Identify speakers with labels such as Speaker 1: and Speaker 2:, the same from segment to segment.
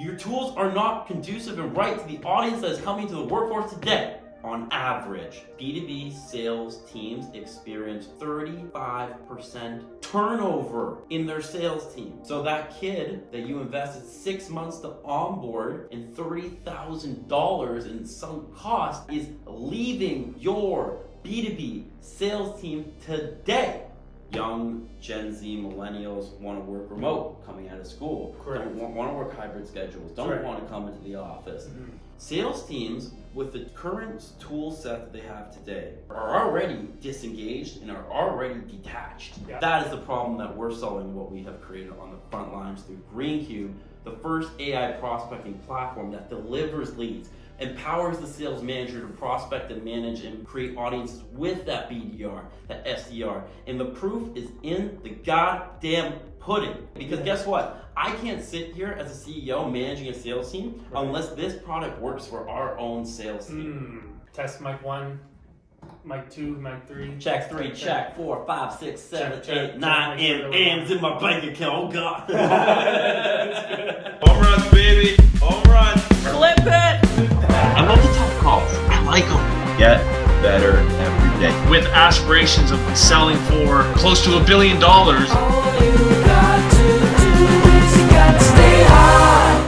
Speaker 1: Your tools are not conducive and right to the audience that is coming to the workforce today. On average, B2B sales teams experience 35% turnover in their sales team. So that kid that you invested 6 months to onboard and $30,000 in sunk cost is leaving your B2B sales team today. Young Gen Z millennials want to work remote coming out of school.
Speaker 2: Correct.
Speaker 1: Don't want to work hybrid schedules. Don't
Speaker 2: Correct.
Speaker 1: want to come into the office.
Speaker 2: Mm-hmm.
Speaker 1: Sales teams, with the current tool set that they have today, are already disengaged and are already detached.
Speaker 2: Yeah.
Speaker 1: That is the problem that we're solving, what we have created on the front lines through Greencube, the first AI prospecting platform that delivers leads, empowers the sales manager to prospect and manage and create audiences with that BDR, that SDR. And the proof is in the goddamn pudding. Because guess what? I can't sit here as a CEO managing a sales team unless this product works for our own sales team.
Speaker 2: Test mic 1, mic 2, mic 3.
Speaker 1: Check 3, check 4, 5, 6, 7,
Speaker 2: Check,
Speaker 1: 8, 9, M's in my bank account. Oh God.
Speaker 3: Home runs, baby. Home runs.
Speaker 1: Flip it! I love the tough calls. I like them.
Speaker 3: Get better every day.
Speaker 4: With aspirations of selling for close to $1 billion.
Speaker 5: All you got to do is you got to stay high.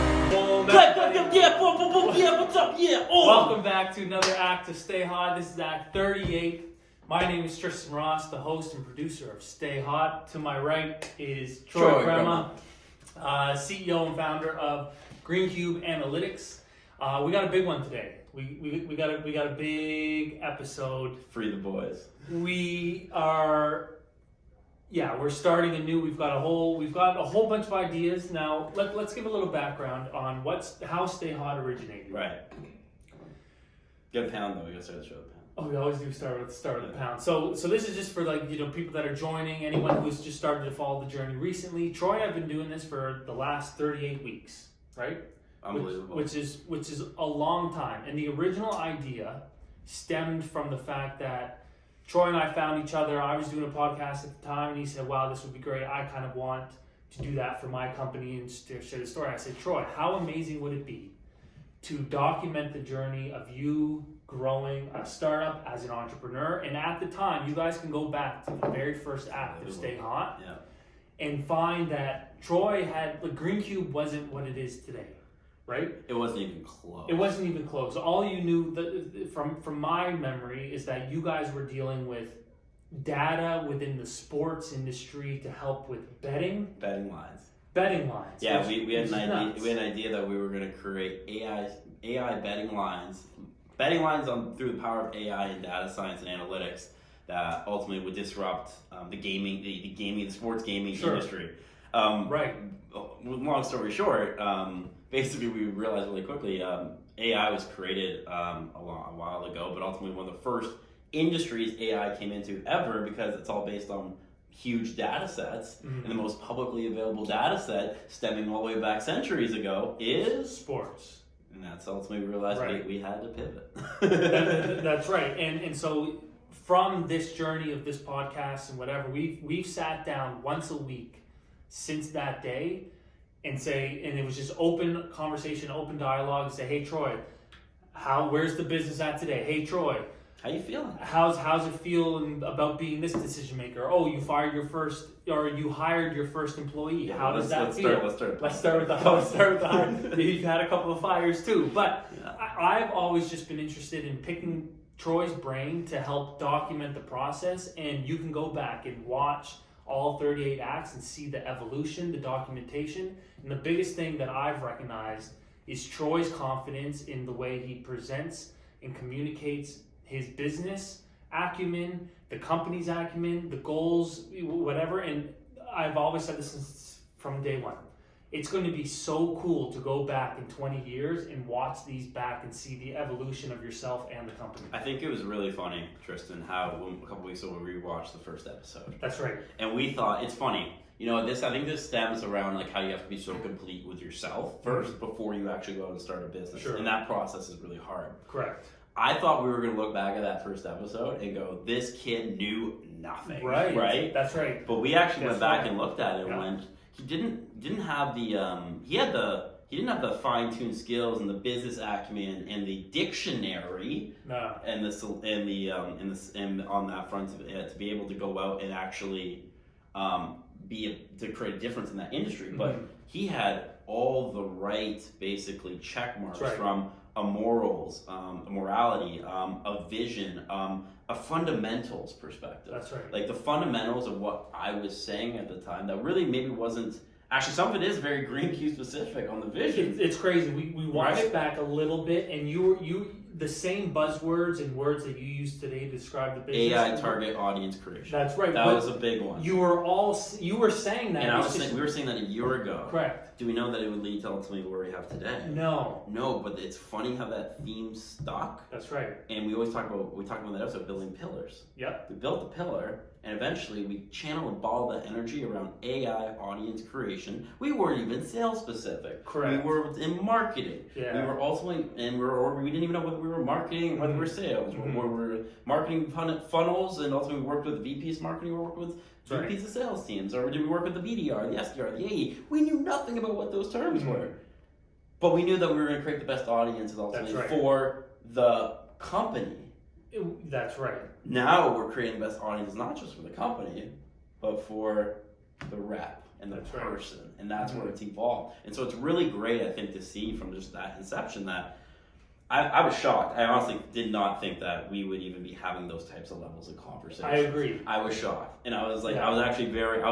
Speaker 1: Yeah, what's up? Yeah. Oh.
Speaker 2: Welcome back to another act of Stay Hot. This is Act 38. My name is Tristen Ross, the host and producer of Stay Hot. To my right is Troy Crema, CEO and founder of Greencube Analytics. We got a big one today. We got a big episode.
Speaker 1: Free the boys.
Speaker 2: We're starting anew. We've got a whole bunch of ideas. Now let's give a little background on how Stay Hot originated.
Speaker 1: Right. Get a pound though. We gotta start the show with a pound.
Speaker 2: Oh, we always do start with the pound. So this is just for people that are joining, anyone who's just started to follow the journey recently. Troy and I've been doing this for the last 38 weeks, right?
Speaker 1: Unbelievable.
Speaker 2: Which is a long time. And the original idea stemmed from the fact that Troy and I found each other. I was doing a podcast at the time, and he said, "Wow, this would be great. I kind of want to do that for my company and share the story." I said, "Troy, how amazing would it be to document the journey of you growing a startup as an entrepreneur?" And at the time, you guys can go back to the very first act of Stay Hot and find that Troy Greencube wasn't what it is today. Right?
Speaker 1: It wasn't even close.
Speaker 2: It wasn't even close. All you knew from my memory is that you guys were dealing with data within the sports industry to help with betting lines.
Speaker 1: Yeah, we had an idea. We had an idea that we were going to create AI betting lines through the power of AI and data science and analytics that ultimately would disrupt the sports gaming industry.
Speaker 2: Right.
Speaker 1: Long story short, basically we realized really quickly AI was created a while ago, but ultimately one of the first industries AI came into ever, because it's all based on huge data sets, and the most publicly available data set stemming all the way back centuries ago is
Speaker 2: sports.
Speaker 1: And that's ultimately we realized we had to pivot.
Speaker 2: That's right. And so from this journey of this podcast and whatever, we've sat down once a week since that day and it was just open conversation, open dialogue, and say, "Hey Troy, where's the business at today? Hey Troy,
Speaker 1: how you feeling?
Speaker 2: How's it feel about being this decision maker? Oh, you hired your first employee.
Speaker 1: Yeah,
Speaker 2: how does that feel? Let's start with the hire. You've had a couple of fires too, but I've always just been interested in picking Troy's brain to help document the process, and you can go back and watch all 38 acts and see the evolution, the documentation. And the biggest thing that I've recognized is Troy's confidence in the way he presents and communicates his business acumen, the company's acumen, the goals, whatever. And I've always said this from day one. It's going to be so cool to go back in 20 years and watch these back and see the evolution of yourself and the company.
Speaker 1: I think it was really funny, Tristen, how a couple weeks ago we rewatched the first episode.
Speaker 2: That's right.
Speaker 1: And we thought, it's funny, I think this stems around how you have to be so complete with yourself first before you actually go out and start a business.
Speaker 2: Sure.
Speaker 1: And that process is really hard.
Speaker 2: Correct.
Speaker 1: I thought we were going to look back at that first episode and go, this kid knew nothing.
Speaker 2: Right? That's right.
Speaker 1: But we actually went back and looked at it and went, he didn't have the he he didn't have the fine-tuned skills and the business acumen and the dictionary
Speaker 2: No.
Speaker 1: and on that front to be able to go out and actually to create a difference in that industry. But he had all the right basically check marks from a morals, a morality, a vision, a fundamentals perspective.
Speaker 2: That's right.
Speaker 1: Like the fundamentals of what I was saying at the time that really maybe wasn't. Actually, some of it is very Greencube specific on the vision.
Speaker 2: It's crazy. We watched back a little bit, and you the same buzzwords and words that you use today to describe the business.
Speaker 1: AI target audience creation.
Speaker 2: That's right.
Speaker 1: That was a big one.
Speaker 2: You were saying that.
Speaker 1: And we were saying that a year ago.
Speaker 2: Correct.
Speaker 1: Do we know that it would lead to ultimately where we have today?
Speaker 2: No.
Speaker 1: No, but it's funny how that theme stuck.
Speaker 2: That's right.
Speaker 1: And we talked about in that episode building pillars.
Speaker 2: Yep.
Speaker 1: We built the pillar, and eventually we channeled and ball that energy around AI audience creation. We weren't even sales specific.
Speaker 2: Correct.
Speaker 1: We were in marketing.
Speaker 2: Yeah.
Speaker 1: We were ultimately, we didn't even know whether we were marketing or whether we were sales. We were marketing funnels, and ultimately we worked with VPs marketing. We worked with VPs of sales teams, or did we work with the BDR, the SDR, the AE? We knew nothing about what those terms were, but we knew that we were going to create the best audiences ultimately for the company.
Speaker 2: That's right.
Speaker 1: Now we're creating the best audiences not just for the company, but for the rep and the person, and that's where it's evolved. And so it's really great, I think, to see from just that inception that I was shocked. I honestly did not think that we would even be having those types of levels of conversation.
Speaker 2: I agree.
Speaker 1: I was shocked, and I was like, I was actually I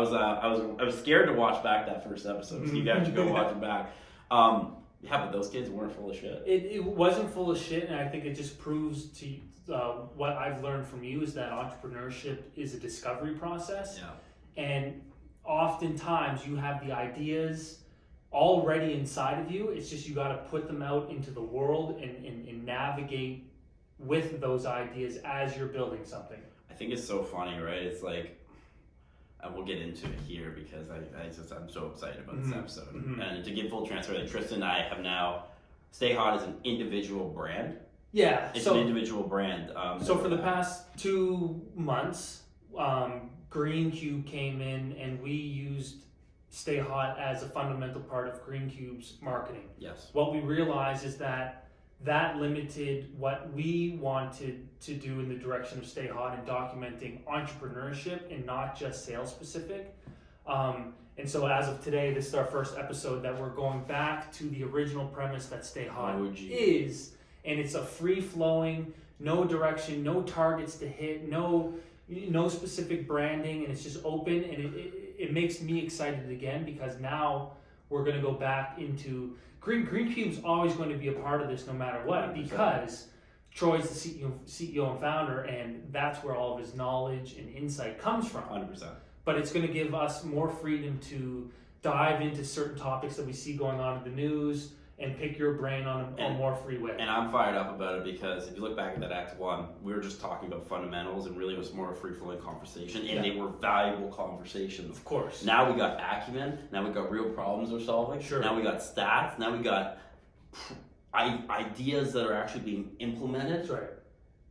Speaker 1: was scared to watch back that first episode. So you guys should go watch it back. Yeah, but those kids weren't full of shit.
Speaker 2: It wasn't full of shit, and I think it just proves to what I've learned from you is that entrepreneurship is a discovery process.
Speaker 1: Yeah.
Speaker 2: And oftentimes you have the ideas already inside of you. It's just you got to put them out into the world and navigate with those ideas as you're building something.
Speaker 1: I think it's so funny, right? It's like, and we'll get into it here because I'm so excited about this episode. And to give full transparency, Tristen and I have now, Stay Hot is an individual brand.
Speaker 2: Yeah.
Speaker 1: It's an individual brand.
Speaker 2: So for the past 2 months, Greencube came in and we used Stay Hot as a fundamental part of Greencube's marketing.
Speaker 1: Yes.
Speaker 2: What we realized is that limited what we wanted to do in the direction of Stay Hot and documenting entrepreneurship and not just sales specific. And so as of today, this is our first episode that we're going back to the original premise that Stay Hot is. And it's a free-flowing, no direction, no targets to hit, no specific branding, and it's just open, and it makes me excited again because now we're going to go back into Greencube's always going to be a part of this no matter what, because Troy's the CEO and founder, and that's where all of his knowledge and insight comes from.
Speaker 1: 100%.
Speaker 2: But it's going to give us more freedom to dive into certain topics that we see going on in the news and pick your brain on a more free way.
Speaker 1: And I'm fired up about it because if you look back at that Act 1, we were just talking about fundamentals, and really it was more a free-flowing conversation, and they were valuable conversations.
Speaker 2: Of course.
Speaker 1: Now we got acumen, now we got real problems we're solving,
Speaker 2: Sure.
Speaker 1: Now we got stats, now we got ideas that are actually being implemented.
Speaker 2: That's right.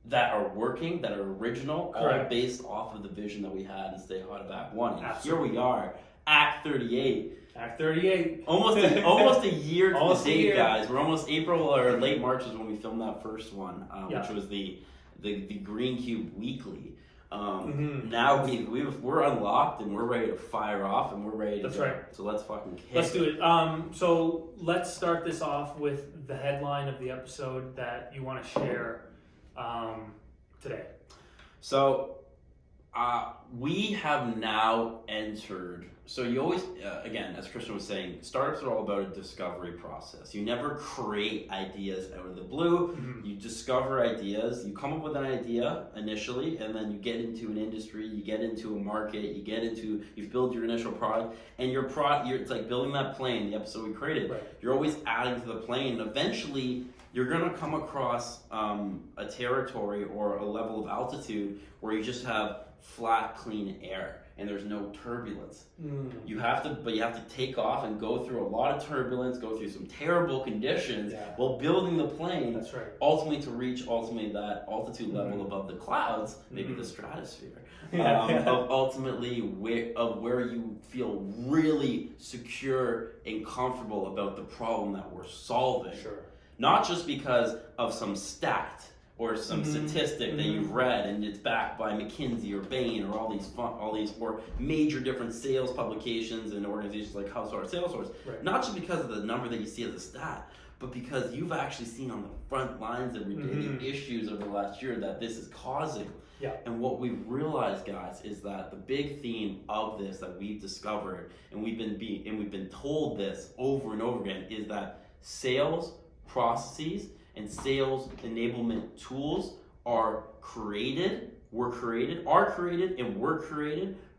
Speaker 1: That are working, that are original,
Speaker 2: Correct.
Speaker 1: all based off of the vision that we had in Stay Hot of Act 1. And
Speaker 2: Absolutely.
Speaker 1: here we are, Act 38.
Speaker 2: Act 38.
Speaker 1: Almost a year to the date, guys. We're almost April or late March is when we filmed that first one, which was the Greencube Weekly. Now we're unlocked and we're ready to fire off and we're ready to
Speaker 2: That's
Speaker 1: go.
Speaker 2: right.
Speaker 1: So let's fucking kick.
Speaker 2: Let's do it. So let's start this off with the headline of the episode that you want to share today.
Speaker 1: So we have now entered. So you always, again, as Tristen was saying, startups are all about a discovery process. You never create ideas out of the blue. You discover ideas. You come up with an idea initially, and then you get into an industry, you get into a market, you build your initial product, and it's like building that plane, the episode we created.
Speaker 2: Right.
Speaker 1: You're always adding to the plane, and eventually you're going to come across a territory or a level of altitude where you just have flat, clean air. and there's no turbulence. You have to take off and go through a lot of turbulence, go through some terrible conditions while building the plane.
Speaker 2: That's right.
Speaker 1: Ultimately to reach that altitude level above the clouds, maybe the stratosphere. Of ultimately where you feel really secure and comfortable about the problem that we're solving.
Speaker 2: Sure.
Speaker 1: Not just because of some stat or some statistic that you've read and it's backed by McKinsey or Bain or all these or major different sales publications and organizations like HubSpot or Salesforce.
Speaker 2: Right.
Speaker 1: Not just because of the number that you see as a stat, but because you've actually seen on the front lines every day the issues over the last year that this is causing.
Speaker 2: Yeah.
Speaker 1: And what we've realized, guys, is that the big theme of this that we've discovered, and we've been told this over and over again, is that sales processes and sales enablement tools are created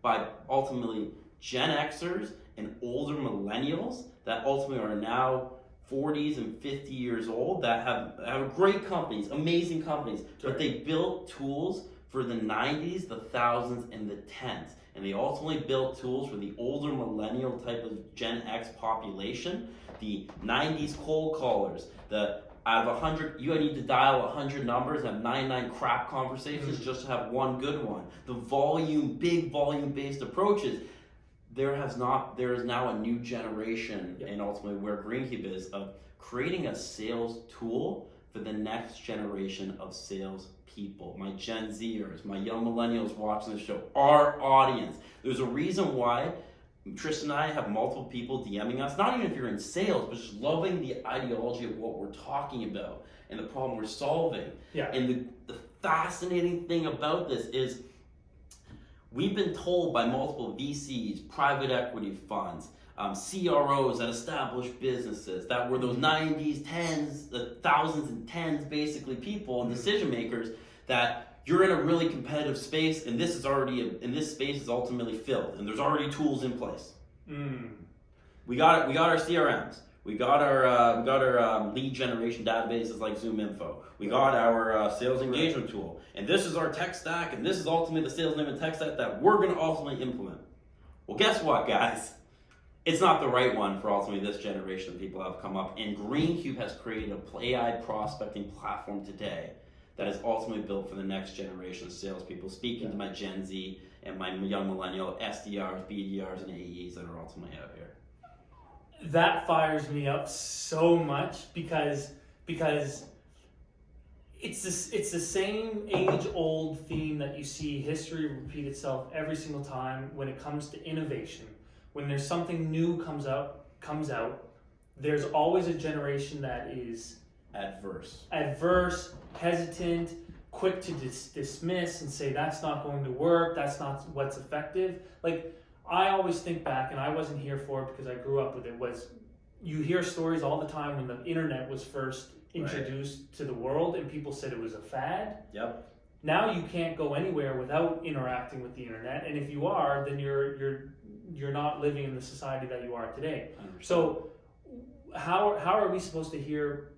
Speaker 1: by ultimately Gen Xers and older millennials that ultimately are now 40s and 50 years old that have great companies, amazing companies, but they built tools for the 90s, the thousands, and the tens. And they ultimately built tools for the older millennial type of Gen X population, the 90s cold callers, out of 100, you need to dial 100 numbers and have 99 crap conversations just to have one good one. The big volume-based approaches, there is now a new generation, and ultimately where Greencube is, of creating a sales tool for the next generation of sales people, my Gen Zers, my young millennials watching the show, our audience. There's a reason why Tristen and I have multiple people DMing us, not even if you're in sales, but just loving the ideology of what we're talking about and the problem we're solving.
Speaker 2: Yeah.
Speaker 1: And the fascinating thing about this is we've been told by multiple VCs, private equity funds, CROs that established businesses that were those 90s, 10s, the thousands and tens basically people and decision makers that you're in a really competitive space and this space is ultimately filled and there's already tools in place. We got our CRMs. We got our lead generation databases like ZoomInfo. We got our sales engagement tool. And this is our tech stack and this is ultimately the sales enablement tech stack that we're going to ultimately implement. Well, guess what, guys? It's not the right one for ultimately this generation of people that have come up. And Greencube has created an AI prospecting platform today that is ultimately built for the next generation of salespeople, speaking to my Gen Z and my young millennial SDRs, BDRs, and AEs that are ultimately out here.
Speaker 2: That fires me up so much because it's the same age-old theme that you see history repeat itself every single time when it comes to innovation. When there's something new comes out, there's always a generation that is
Speaker 1: adverse,
Speaker 2: hesitant, quick to dismiss and say that's not going to work, that's not what's effective. Like, I always think back, and I wasn't here for it because I grew up with it, was you hear stories all the time when the internet was first introduced to the world and people said it was a fad.
Speaker 1: Yep.
Speaker 2: Now you can't go anywhere without interacting with the internet, and if you are, then you're not living in the society that you are today. So how are we supposed to hear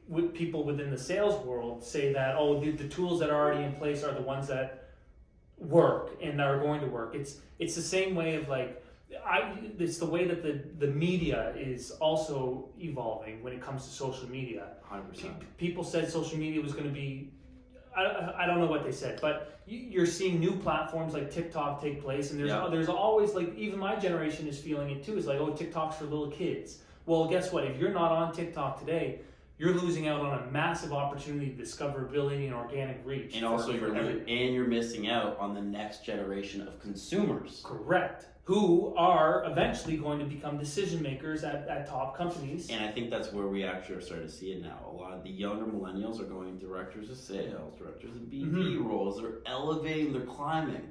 Speaker 2: with people within the sales world say that, oh, the tools that are already in place are the ones that work and are going to work? It's the same way of it's the way that the media is also evolving when it comes to social media.
Speaker 1: 100%.
Speaker 2: People said social media was going to be, I don't know what they said, but you're seeing new platforms like TikTok take place, and there's always, like, even my generation is feeling it too. It's like, oh, TikTok's for little kids. Well, guess what? If you're not on TikTok today, you're losing out on a massive opportunity to discoverability and organic reach.
Speaker 1: And also you're missing out on the next generation of consumers.
Speaker 2: Correct. Who are eventually going to become decision makers at top companies.
Speaker 1: And I think that's where we actually are starting to see it now. A lot of the younger millennials are going directors of sales, directors of BD roles. They're elevating, they're climbing.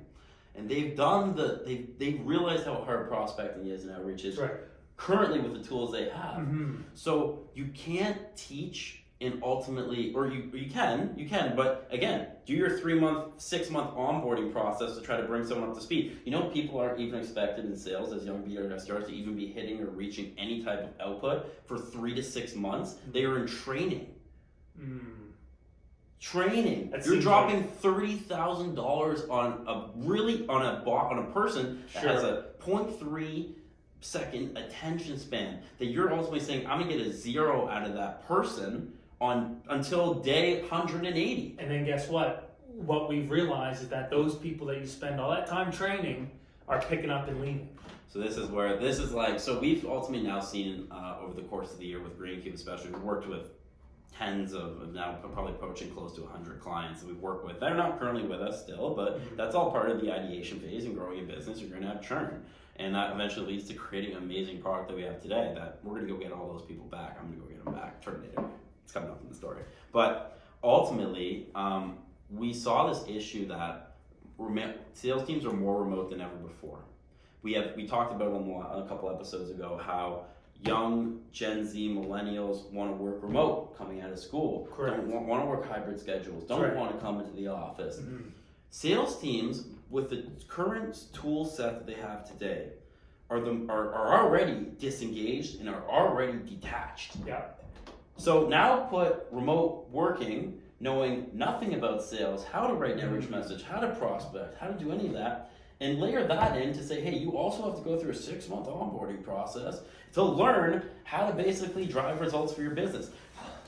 Speaker 1: And they've realized how hard prospecting is and outreach is.
Speaker 2: Right.
Speaker 1: Currently with the tools they have. So you can't teach and ultimately, or you can, but again, do your 3-month, 6-month onboarding process to try to bring someone up to speed. You know, people aren't even expected in sales as young BDR SDRs to even be hitting or reaching any type of output for 3 to 6 months. They are in training. training.
Speaker 2: That
Speaker 1: You're
Speaker 2: seems
Speaker 1: dropping $30,000 on a person that
Speaker 2: Sure.
Speaker 1: has a 0.3 second attention span. That you're ultimately saying, I'm gonna get a 0 out of that person until day 180.
Speaker 2: And then guess what? What we've realized is that those people that you spend all that time training are picking up and leaving.
Speaker 1: So so we've ultimately now seen over the course of the year with Greencube especially, we've worked with tens of now probably approaching close to 100 clients that we've worked with. They're not currently with us still, but that's all part of the ideation phase and growing a business. You're going to have churn. And that eventually leads to creating an amazing product that we have today that we're going to go get all those people back. I'm going to go get them back. Terminator. It's coming up in the story. But ultimately, we saw this issue that sales teams are more remote than ever before. We talked about on a couple episodes ago how young Gen Z millennials want to work remote coming out of school.
Speaker 2: Correct.
Speaker 1: Don't want to work hybrid schedules. Don't
Speaker 2: Correct.
Speaker 1: want to come into the office. Sales teams with the current tool set that they have today are already disengaged and are already detached.
Speaker 2: Yeah.
Speaker 1: So now put remote working, knowing nothing about sales, how to write an outreach message, how to prospect, how to do any of that, and layer that in to say, hey, you also have to go through a 6-month onboarding process to learn how to basically drive results for your business.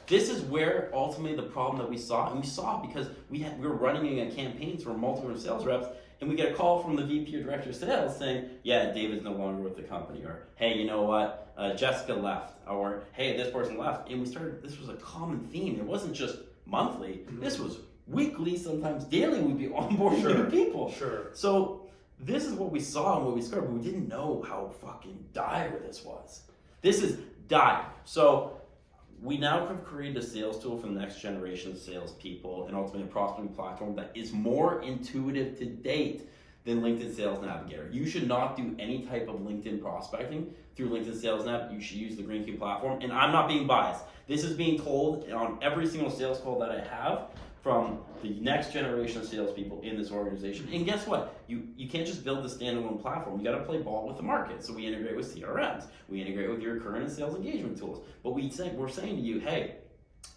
Speaker 1: This is where ultimately the problem that we saw, and we saw because we were running a campaign for multiple sales reps, and we get a call from the VP or director of sales saying, yeah, David's no longer with the company, or hey, you know what, Jessica left, or hey, this person left. And this was a common theme. It wasn't just monthly, this was weekly, sometimes daily, we'd be onboarding new people.
Speaker 2: Sure.
Speaker 1: So this is what we saw and what we discovered, but we didn't know how fucking dire this was. This is dire. So we now have created a sales tool for the next generation of salespeople and ultimately a prospecting platform that is more intuitive to date than LinkedIn Sales Navigator. You should not do any type of LinkedIn prospecting through LinkedIn Sales Nav. You should use the Greencube platform. And I'm not being biased. This is being told on every single sales call that I have from the next generation of salespeople in this organization. And guess what? You can't just build the standalone platform. You got to play ball with the market. So we integrate with CRMs. We integrate with your current and sales engagement tools. But we're saying to you, hey,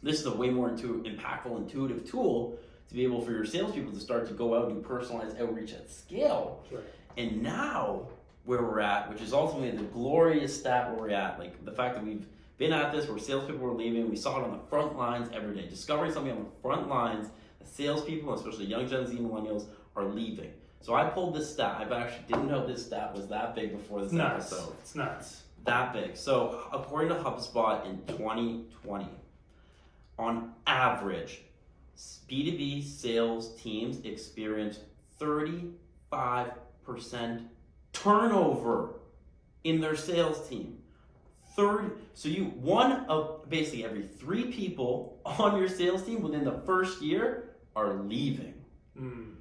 Speaker 1: this is a way more impactful, intuitive tool to be able for your salespeople to start to go out and do personalized outreach at scale.
Speaker 2: Sure.
Speaker 1: And now where we're at, which is ultimately the glorious stat where we're at, like the fact that we've been at this where salespeople were leaving, we saw it on the front lines every day, discovering something on the front lines, that salespeople, especially young Gen Z millennials, are leaving. So I pulled this stat. I actually didn't know this stat was that big before this episode.
Speaker 2: It's nuts.
Speaker 1: That big. So according to HubSpot in 2020, on average, B2B sales teams experienced 35% turnover in their sales team. So one of basically every 3 people on your sales team within the first year are leaving.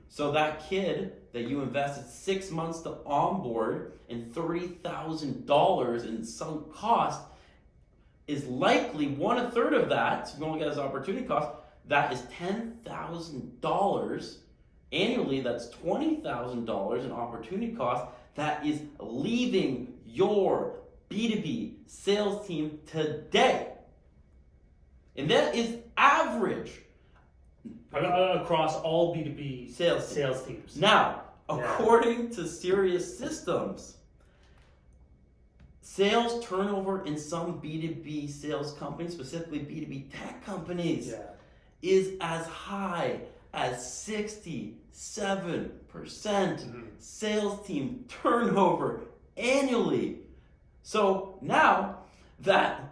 Speaker 1: So that kid that you invested 6 months to onboard and $30,000 in sunk cost is likely 1/3 of that. So if you only get his opportunity cost, that is $10,000 annually. That's $20,000 in opportunity cost that is leaving your B2B sales team today. And that is average.
Speaker 2: Across all B2B sales teams.
Speaker 1: Now, according to Serious Systems, sales turnover in some B2B sales companies, specifically B2B tech companies, is as high as 67% sales team turnover annually. So now that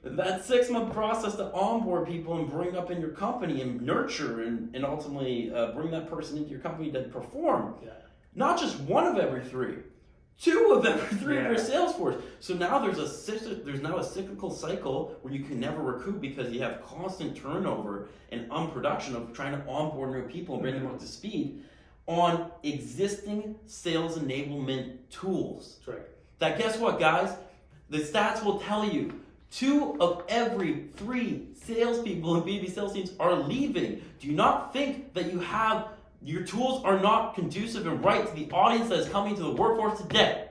Speaker 1: 6-month process to onboard people and bring up in your company and nurture and ultimately bring that person into your company to perform, not just 1 of every 3, 2 of every 3 of your sales force. So now there's now a cyclical cycle where you can never recoup because you have constant turnover and unproduction of trying to onboard new people and bring them up to speed on existing sales enablement tools.
Speaker 2: That's right.
Speaker 1: That guess what, guys? The stats will tell you 2 of every 3 salespeople in B2B sales teams are leaving. Do you not think that your tools are not conducive and right to the audience that is coming to the workforce today?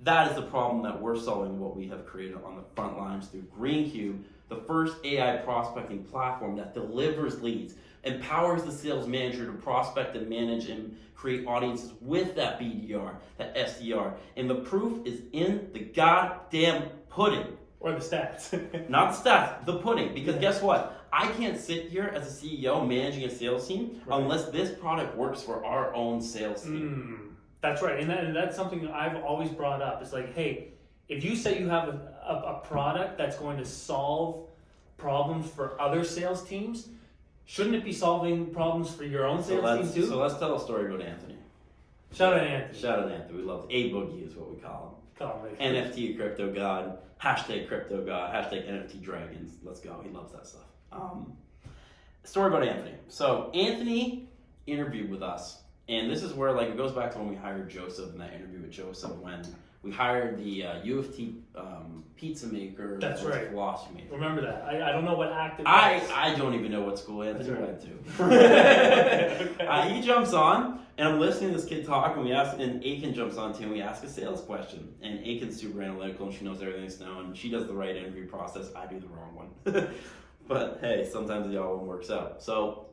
Speaker 1: That is the problem that we're solving, what we have created on the front lines through Greencube, the first AI prospecting platform that delivers leads, empowers the sales manager to prospect and manage and create audiences with that BDR, that SDR. And the proof is in the goddamn pudding.
Speaker 2: Or the stats.
Speaker 1: Not the stats, the pudding. Because guess what? I can't sit here as a CEO managing a sales team unless this product works for our own sales team.
Speaker 2: That's right. And that's something I've always brought up. It's like, hey, if you say you have a product that's going to solve problems for other sales teams, shouldn't it be solving problems for your own sales team too?
Speaker 1: So let's tell a story about Anthony.
Speaker 2: Shout out Anthony.
Speaker 1: Shout out Anthony. We love A Boogie is what we call him. NFT crypto god, hashtag crypto god, hashtag NFT dragons. Let's go. He loves that stuff. Story about Anthony. So Anthony interviewed with us, and this is where like it goes back to when we hired Joseph in that interview with Joseph when we hired the UFT pizza maker.
Speaker 2: That's right.
Speaker 1: Philosophy major.
Speaker 2: Remember that. I don't know what act it was.
Speaker 1: I don't even know what school Anthony went to.
Speaker 2: Okay.
Speaker 1: He jumps on, and I'm listening to this kid talk, and Aiken jumps on too, and we ask a sales question. And Aiken's super analytical, and she knows everything to know, and she does the right interview process. I do the wrong one. But hey, sometimes the other one works out. So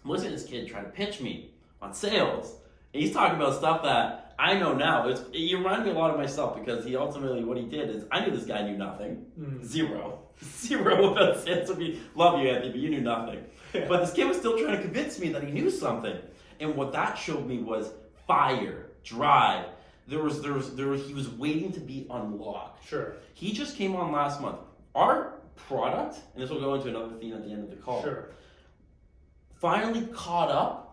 Speaker 1: I'm listening to this kid try to pitch me on sales, and he's talking about stuff that I know now. He reminded me a lot of myself because he ultimately, what he did is, I knew this guy knew nothing. Zero about sales. Love you, Anthony, but you knew nothing.
Speaker 2: Yeah.
Speaker 1: But this kid was still trying to convince me that he knew something. And what that showed me was fire, drive. He was waiting to be unlocked.
Speaker 2: Sure.
Speaker 1: He just came on last month. Our product, and this will go into another theme at the end of the call, finally caught up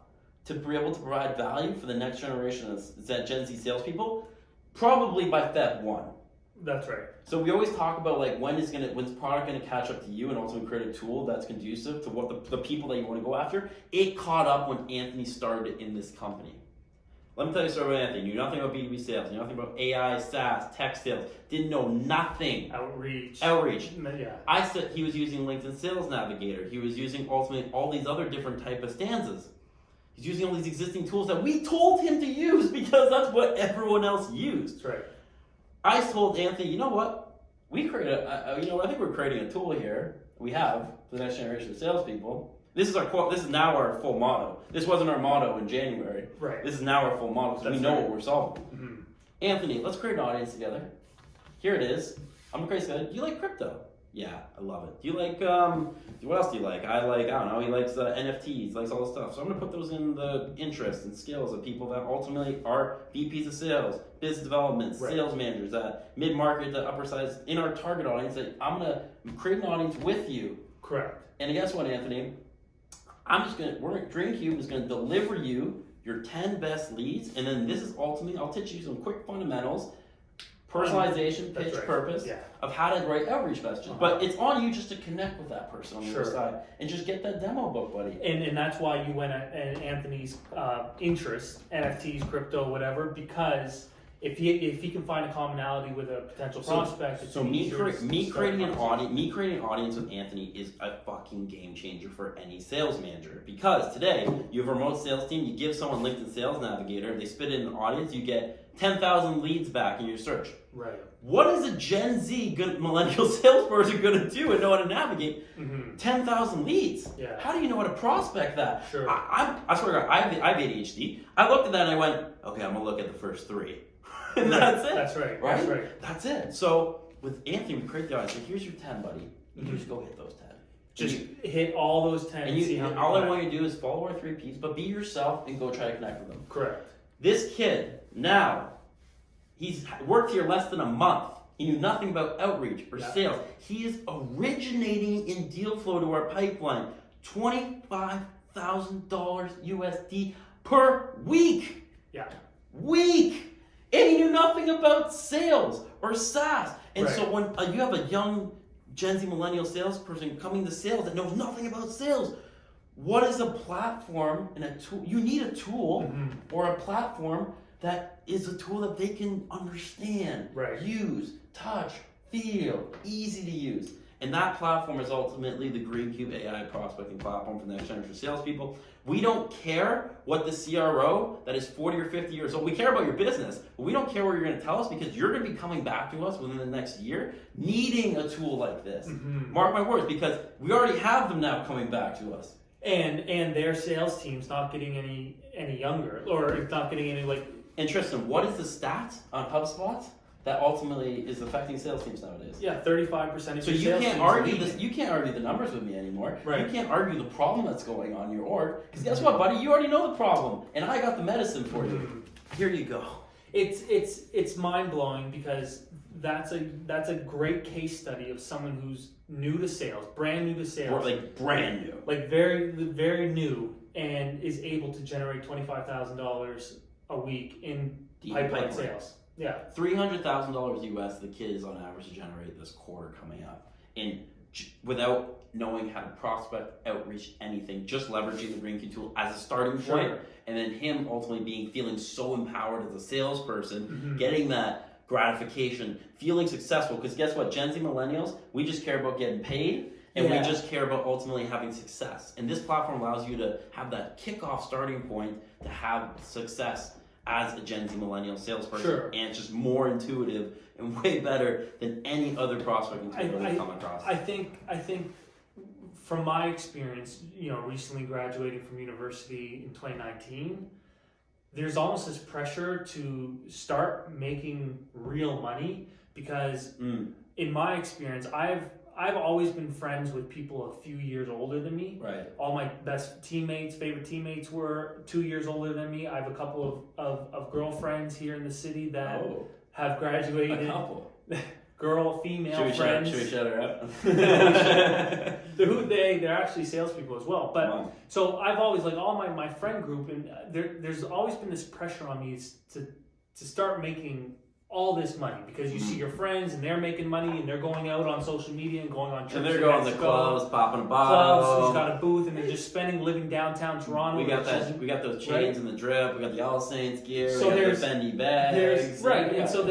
Speaker 1: to be able to provide value for the next generation of Gen Z salespeople, probably by Feb 1.
Speaker 2: That's right.
Speaker 1: So we always talk about like when's product gonna catch up to you and ultimately create a tool that's conducive to what the people that you want to go after. It caught up when Anthony started in this company. Let me tell you a story about Anthony. Knew nothing about B2B sales, knew nothing about AI, SaaS, tech sales, didn't know nothing.
Speaker 2: Outreach.
Speaker 1: Yeah. I said he was using LinkedIn Sales Navigator. He was using ultimately all these other different type of stanzas. He's using all these existing tools that we told him to use because that's what everyone else used.
Speaker 2: That's right.
Speaker 1: I told Anthony, you know what? I think we're creating a tool here. We have for the next generation of salespeople. This is now our full motto. This wasn't our motto in January.
Speaker 2: Right.
Speaker 1: This is now our full motto because we know what we're solving.
Speaker 2: Mm-hmm.
Speaker 1: Anthony, let's create an audience together. Here it is. I'm gonna create something. Do you like crypto? Yeah, I love it. Do you like what else do you like? I don't know, he likes NFTs, he likes all this stuff. So I'm gonna put those in the interests and skills of people that ultimately are VPs of sales, business development, sales managers, mid-market to upper size in our target audience. That I'm gonna create an audience with you.
Speaker 2: Correct.
Speaker 1: And guess what, Anthony? Greencube is gonna deliver you your 10 best leads, and then this is ultimately, I'll teach you some quick fundamentals. Personalization, pitch, purpose of how to write outreach messages. But it's on you just to connect with that person on the other side and just get that demo book, buddy.
Speaker 2: And that's why you went at Anthony's interest, NFTs, crypto, whatever, because if he can find a commonality with a potential prospect,
Speaker 1: me creating an audience with Anthony is a fucking game changer for any sales manager. Because today you have a remote sales team, you give someone LinkedIn Sales Navigator, they spit it in an audience, you get 10,000 leads back in your search.
Speaker 2: Right.
Speaker 1: What is a Gen Z good millennial salesperson going to do and know how to navigate 10,000 leads?
Speaker 2: Yeah.
Speaker 1: How do you know how to prospect that?
Speaker 2: Sure.
Speaker 1: I swear to God, I have ADHD. I looked at that and I went, okay, I'm going to look at the first 3. And that's it.
Speaker 2: That's right.
Speaker 1: Right?
Speaker 2: That's right.
Speaker 1: That's it. So with Anthony, we create the audience. So here's your 10, buddy. You just go hit those 10.
Speaker 2: Just hit all those 10 and see how many.
Speaker 1: All I want you to do is follow our 3 Ps, but be yourself and go try to connect with them.
Speaker 2: Correct.
Speaker 1: This kid, now, he's worked here less than a month. He knew nothing about outreach or sales. He is originating in deal flow to our pipeline. $25,000 USD per week.
Speaker 2: Yeah.
Speaker 1: Week! And he knew nothing about sales or SaaS. And so when you have a young Gen Z millennial salesperson coming to sales that knows nothing about sales, what is a platform and a tool? You need a tool or a platform that is a tool that they can understand, use, touch, feel, easy to use. And that platform is ultimately the Greencube AI prospecting platform for the next generation of salespeople. We don't care what the CRO that is 40 or 50 years old, we care about your business, but we don't care what you're going to tell us because you're going to be coming back to us within the next year needing a tool like this. Mark my words, because we already have them now coming back to us.
Speaker 2: And their sales team's not getting any younger, or it's not getting any like.
Speaker 1: And Tristen, what is the stat on HubSpot that ultimately is affecting sales teams nowadays?
Speaker 2: Yeah, 35% of
Speaker 1: So
Speaker 2: your
Speaker 1: you
Speaker 2: sales
Speaker 1: can't
Speaker 2: teams
Speaker 1: argue
Speaker 2: are
Speaker 1: this. You can't argue the numbers with me anymore.
Speaker 2: Right.
Speaker 1: You can't argue the problem that's going on in your org. Because guess what, buddy? You already know the problem, and I got the medicine for you. Here you go.
Speaker 2: It's mind blowing because that's a great case study of someone who's new to sales, brand new to sales,
Speaker 1: Or like brand new.
Speaker 2: like very new, and is able to generate $25,000 a week in pipeline sales. Yeah,
Speaker 1: $300,000 US the kid is on average to generate this quarter coming up, and without knowing how to prospect, outreach, anything, just leveraging the Greencube tool as a starting point, and then him ultimately feeling so empowered as a salesperson, getting that gratification, feeling successful. Because guess what, Gen Z millennials, we just care about getting paid. And we just care about ultimately having success. And this platform allows you to have that kickoff starting point to have success as a Gen Z millennial salesperson.
Speaker 2: Sure.
Speaker 1: And it's just more intuitive and way better than any other prospecting tool that we've come across.
Speaker 2: I think from my experience, recently graduating from university in 2019, there's almost this pressure to start making real money because in my experience, I've always been friends with people a few years older than me.
Speaker 1: Right.
Speaker 2: All my best favorite teammates were 2 years older than me. I have a couple of girlfriends here in the city that have graduated.
Speaker 1: A couple.
Speaker 2: Female friends.
Speaker 1: Should we shut her up?
Speaker 2: They're actually salespeople as well. But so I've always all my friend group, and there's always been this pressure on me to start making all this money because you see your friends and they're making money and they're going out on social media and going on trips.
Speaker 1: And they're going to clubs, popping a bottle.
Speaker 2: Clubs, he's got a booth and they're just living downtown Toronto.
Speaker 1: We got those chains and the drip. We got the All Saints gear.
Speaker 2: So
Speaker 1: we got
Speaker 2: there's
Speaker 1: the Fendi bags.
Speaker 2: And so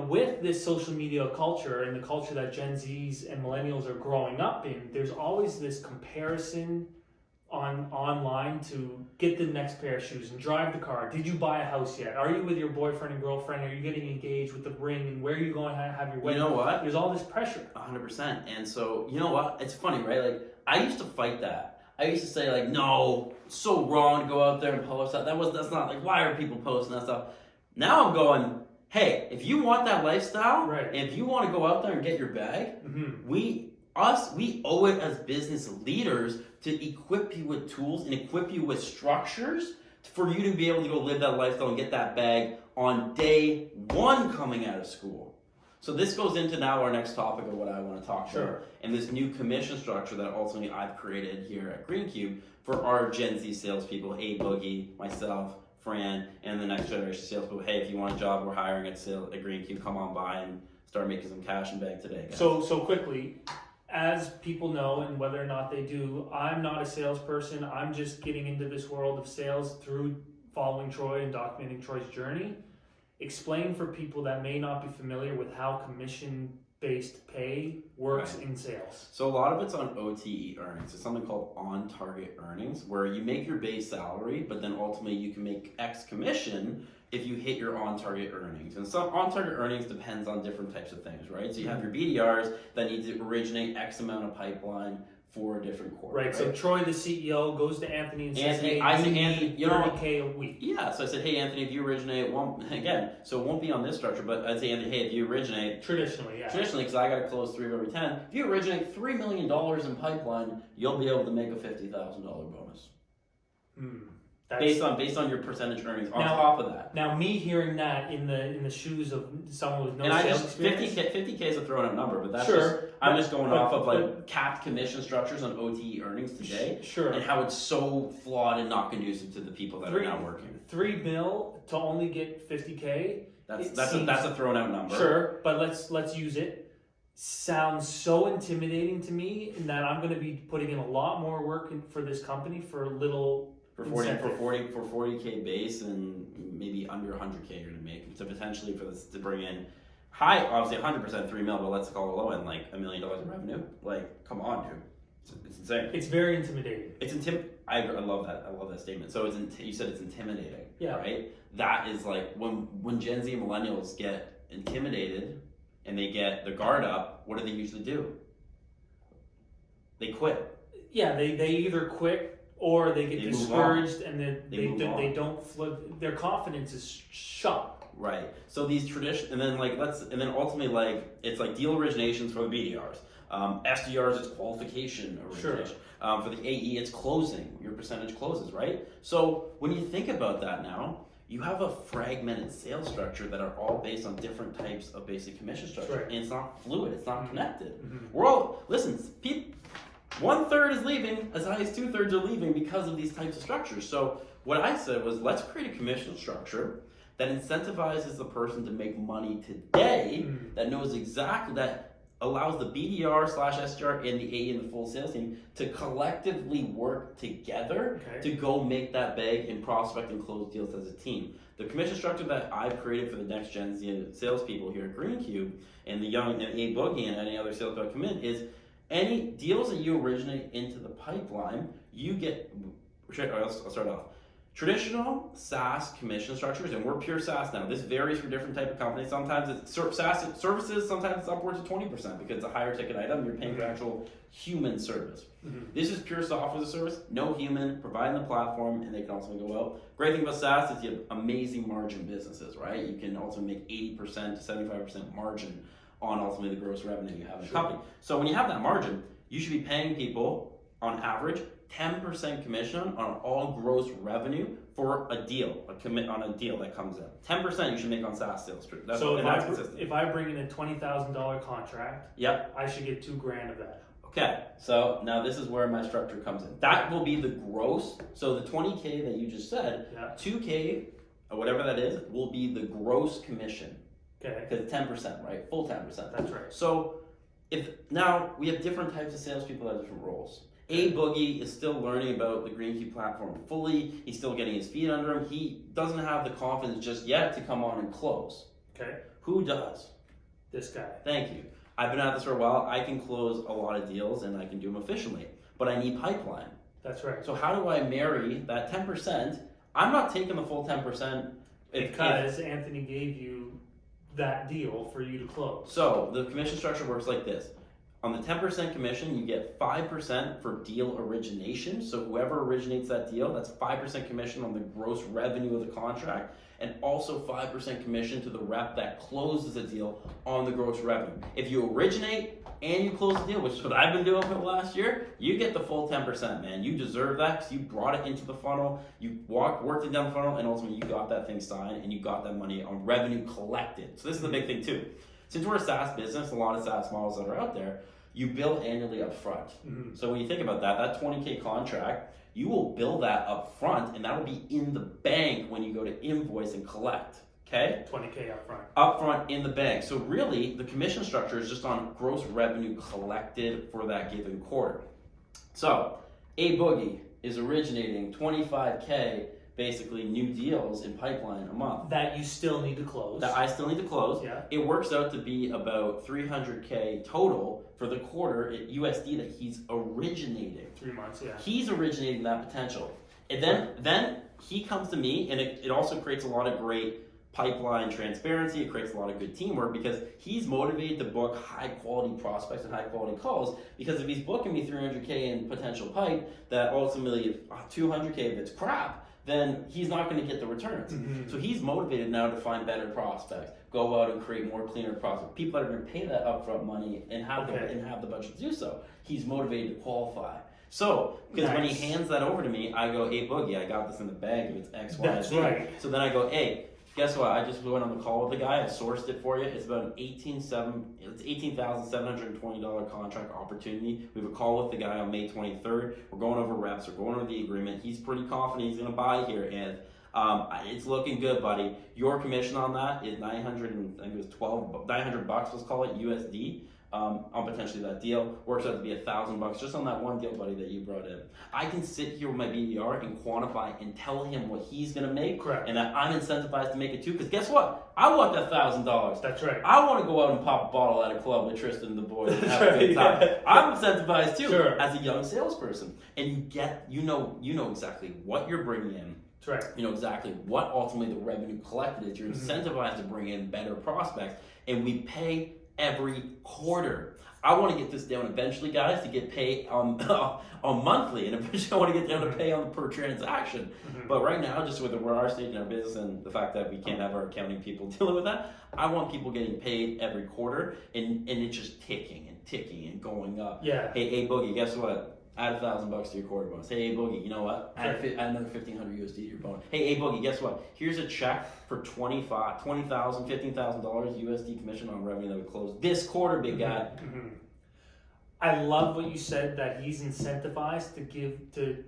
Speaker 2: with this social media culture and the culture that Gen Zs and millennials are growing up in, there's always this comparison online to get the next pair of shoes and drive the car. Did you buy a house yet? Are you with your boyfriend and girlfriend? Are you getting engaged with the ring? And where are you going to have your wedding?
Speaker 1: You know what?
Speaker 2: There's all this pressure.
Speaker 1: 100%. And so, you know what? It's funny, right? I used to fight that. I used to say no, so wrong to go out there and post that. That's not why are people posting that stuff? Now I'm going, hey, if you want that lifestyle, and if you want to go out there and get your bag, we owe it as business leaders to equip you with tools and equip you with structures for you to be able to go live that lifestyle and get that bag on day one coming out of school. So this goes into now our next topic of what I want to talk about, and this new commission structure that ultimately I've created here at Greencube for our Gen Z salespeople, Boogie, myself, Fran, and the next generation salespeople. Hey, if you want a job, we're hiring at Greencube. Come on by and start making some cash and bag today, guys.
Speaker 2: So quickly, as people know, and whether or not they do, I'm not a salesperson. I'm just getting into this world of sales through following Troy and documenting Troy's journey. Explain for people that may not be familiar with how commission-based pay works in sales.
Speaker 1: So a lot of it's on OTE earnings. It's something called on-target earnings, where you make your base salary, but then ultimately you can make X commission if you hit your on-target earnings. And some on-target earnings depends on different types of things, right? So you have your BDRs that need to originate X amount of pipeline for a different quarter.
Speaker 2: Right. So Troy, the CEO, goes to Anthony and says, "Hey,
Speaker 1: Anthony, you know,
Speaker 2: $30K a week."
Speaker 1: Yeah. So I said, "Hey, Anthony, if you originate so it won't be on this structure, but I'd say, Anthony, hey, if you originate
Speaker 2: traditionally, because
Speaker 1: I got to close 3 of every 10. If you originate $3 million in pipeline, you'll be able to make a $50,000 bonus." Based on your percentage earnings on top of that.
Speaker 2: Now, me hearing that in the shoes of someone with no sales experience,
Speaker 1: 50K is a thrown out number, but that's I'm just going off of capped commission structures on OTE earnings today, and how it's so flawed and not conducive to the people that are now working.
Speaker 2: $3 million to only get 50K.
Speaker 1: That's a thrown out number.
Speaker 2: Sure, but let's use it. Sounds so intimidating to me, in that I'm going to be putting in a lot more work for this company for little.
Speaker 1: For 40K base and maybe under 100K you're gonna make to potentially to bring in high, obviously 100% 3 mil, but let's call it low end, like $1 million in revenue. Like, come on, dude. It's insane.
Speaker 2: It's very intimidating.
Speaker 1: It's I love that. I love that statement. So you said it's intimidating,
Speaker 2: Yeah.
Speaker 1: right? That is like when Gen Z and millennials get intimidated and they get their guard up. What do they usually do? They quit.
Speaker 2: Yeah, they either quit or they get
Speaker 1: They move
Speaker 2: discouraged and then
Speaker 1: They move
Speaker 2: they
Speaker 1: on.
Speaker 2: don't flip. Their confidence is shot.
Speaker 1: Right. So these tradition, and then ultimately like it's like deal originations for the BDRs. SDRs, it's qualification origination. For the AE, it's closing. Your percentage closes, right? So when you think about that now, you have a fragmented sales structure that are all based on different types of basic commission structure,
Speaker 2: Right.
Speaker 1: and it's not fluid. It's not connected.
Speaker 2: Mm-hmm.
Speaker 1: We're all listen. 1/3 is leaving, as high as 2/3 are leaving because of these types of structures. So what I said was, let's create a commission structure that incentivizes the person to make money today, that knows exactly, that allows the BDR/SDR and the AE and the full sales team to collectively work together to go make that bag and prospect and close deals as a team. The commission structure that I've created for the next Gen Z salespeople here at Greencube and the young and A Boogie and any other sales that come in is any deals that you originate into the pipeline, you get. I'll start off. Traditional SaaS commission structures, and we're pure SaaS now. This varies for different type of companies. Sometimes it's SaaS services, sometimes it's upwards of 20% because it's a higher ticket item. You're paying for actual human service. This is pure software as a service, no human, providing the platform, and they can also go out. Great thing about SaaS is you have amazing margin businesses, right? You can also make 80% to 75% margin on ultimately the gross revenue you have in the company. So when you have that margin, you should be paying people on average 10% commission on all gross revenue for a deal, on a deal that comes in. 10% you should make on SaaS sales.
Speaker 2: So
Speaker 1: That's consistent.
Speaker 2: if I bring in a $20,000 contract,
Speaker 1: Yep.
Speaker 2: I should get $2,000 of that.
Speaker 1: Okay, so now this is where my structure comes in. That will be the gross. So the 20K that you just said,
Speaker 2: Yeah.
Speaker 1: 2K or whatever that is, will be the gross commission.
Speaker 2: Okay.
Speaker 1: Because 10%, right? Full 10%.
Speaker 2: That's right.
Speaker 1: So now we have different types of salespeople that have different roles. A Boogie is still learning about the Greencube platform fully. He's still getting his feet under him. He doesn't have the confidence just yet to come on and close.
Speaker 2: Okay.
Speaker 1: Who does?
Speaker 2: This guy.
Speaker 1: Thank you. I've been at this for a while. I can close a lot of deals and I can do them efficiently, but I need pipeline.
Speaker 2: That's right.
Speaker 1: So how do I marry that 10%? I'm not taking the full 10%
Speaker 2: Because Anthony gave you that deal for you to close.
Speaker 1: So the commission structure works like this. On the 10% commission, you get 5% for deal origination. So whoever originates that deal, that's 5% commission on the gross revenue of the contract, and also 5% commission to the rep that closes the deal on the gross revenue. If you originate and you close the deal, which is what I've been doing for the last year, you get the full 10%, man. You deserve that because you brought it into the funnel, you worked it down the funnel, and ultimately you got that thing signed and you got that money on revenue collected. So this is the big thing too. Since we're a SaaS business, a lot of SaaS models that are out there, you bill annually up front. So when you think about that 20K contract, you will bill that up front and that will be in the bank when you go to invoice and collect. Okay?
Speaker 2: 20K up front.
Speaker 1: Up front in the bank. So really, the commission structure is just on gross revenue collected for that given quarter. So, A Boogie is originating 25K basically new deals in pipeline a month.
Speaker 2: That you still need to close.
Speaker 1: That I still need to close.
Speaker 2: Yeah.
Speaker 1: It works out to be about 300K total for the quarter at USD that he's originating.
Speaker 2: 3 months, yeah.
Speaker 1: He's originating that potential. And then he comes to me, and it also creates a lot of great pipeline transparency. It creates a lot of good teamwork because he's motivated to book high quality prospects and high quality calls, because if he's booking me 300K in potential pipe that ultimately 200K if it's crap, then he's not going to get the returns. So he's motivated now to find better prospects, go out and create more cleaner prospects, people that are going to pay that upfront money and have the budget to do so. He's motivated to qualify. So, because when he hands that over to me, I go, hey Boogie, I got this in the bag if it's X, Y,
Speaker 2: That's
Speaker 1: Z.
Speaker 2: right.
Speaker 1: So then I go, hey, guess what? I just went on the call with the guy. I sourced it for you. It's about an $18,720 contract opportunity. We have a call with the guy on May 23rd. We're going over reps. We're going over the agreement. He's pretty confident he's going to buy here, and it's looking good, buddy. Your commission on that is $900 bucks, let's call it USD. on potentially that deal. Works out to be $1,000 just on that one deal, buddy, that you brought in. I can sit here with my BDR and quantify and tell him what he's gonna make,
Speaker 2: Correct.
Speaker 1: and that I'm incentivized to make it too. Because guess what? I want that $1,000.
Speaker 2: That's right.
Speaker 1: I want to go out and pop a bottle at a club with Tristan and the boys and have
Speaker 2: That's
Speaker 1: a good
Speaker 2: right,
Speaker 1: time.
Speaker 2: yeah.
Speaker 1: I'm incentivized too,
Speaker 2: Sure.
Speaker 1: as a young salesperson, and you know exactly what you're bringing in.
Speaker 2: That's right.
Speaker 1: You know exactly what ultimately the revenue collected is. You're incentivized to bring in better prospects, and we pay every quarter. I want to get this down eventually, guys, to get paid on monthly, and eventually I want to get down to pay on per transaction. But right now, just with where our stage in our business and the fact that we can't have our accounting people dealing with that, I want people getting paid every quarter, and it's just ticking and going up.
Speaker 2: Yeah.
Speaker 1: Hey, Boogie, guess what? Add $1,000 to your quarter bonus. Hey, Boogie, you know what? Add another $1,500 USD to your bonus. Hey, Boogie, guess what? Here's a check for $20,000, $15,000 USD commission on revenue that we closed this quarter, big guy.
Speaker 2: I love what you said, that he's incentivized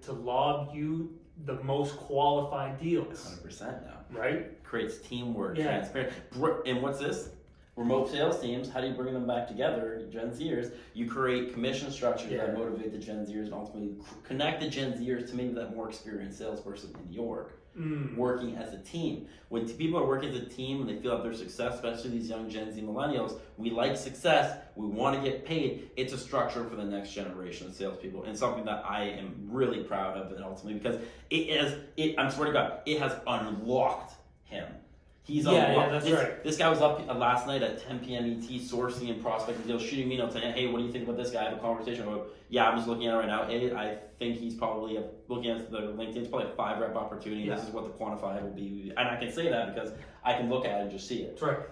Speaker 2: to lob you the most qualified deals.
Speaker 1: 100% now.
Speaker 2: Right?
Speaker 1: Creates teamwork,
Speaker 2: Yeah.
Speaker 1: transparency. And what's this? Remote sales teams, how do you bring them back together? Gen Zers, you create commission structures that motivate the Gen Zers and ultimately connect the Gen Zers to maybe that more experienced salesperson in New York. Working as a team. When people are working as a team and they feel like their success, especially these young Gen Z millennials, we like success, we want to get paid. It's a structure for the next generation of salespeople, and something that I am really proud of, and ultimately because I swear to God, it has unlocked him. He's unlocked. This guy was up last night at 10 p.m. ET sourcing and prospecting deals, shooting me notes saying, hey, what do you think about this guy? I have a conversation. I go, yeah, I'm just looking at it right now. I think he's probably, looking at the LinkedIn, it's probably a 5-rep opportunity.
Speaker 2: Yeah.
Speaker 1: This is what the quantified will be. And I can say that because I can look at it and just see it.
Speaker 2: That's right.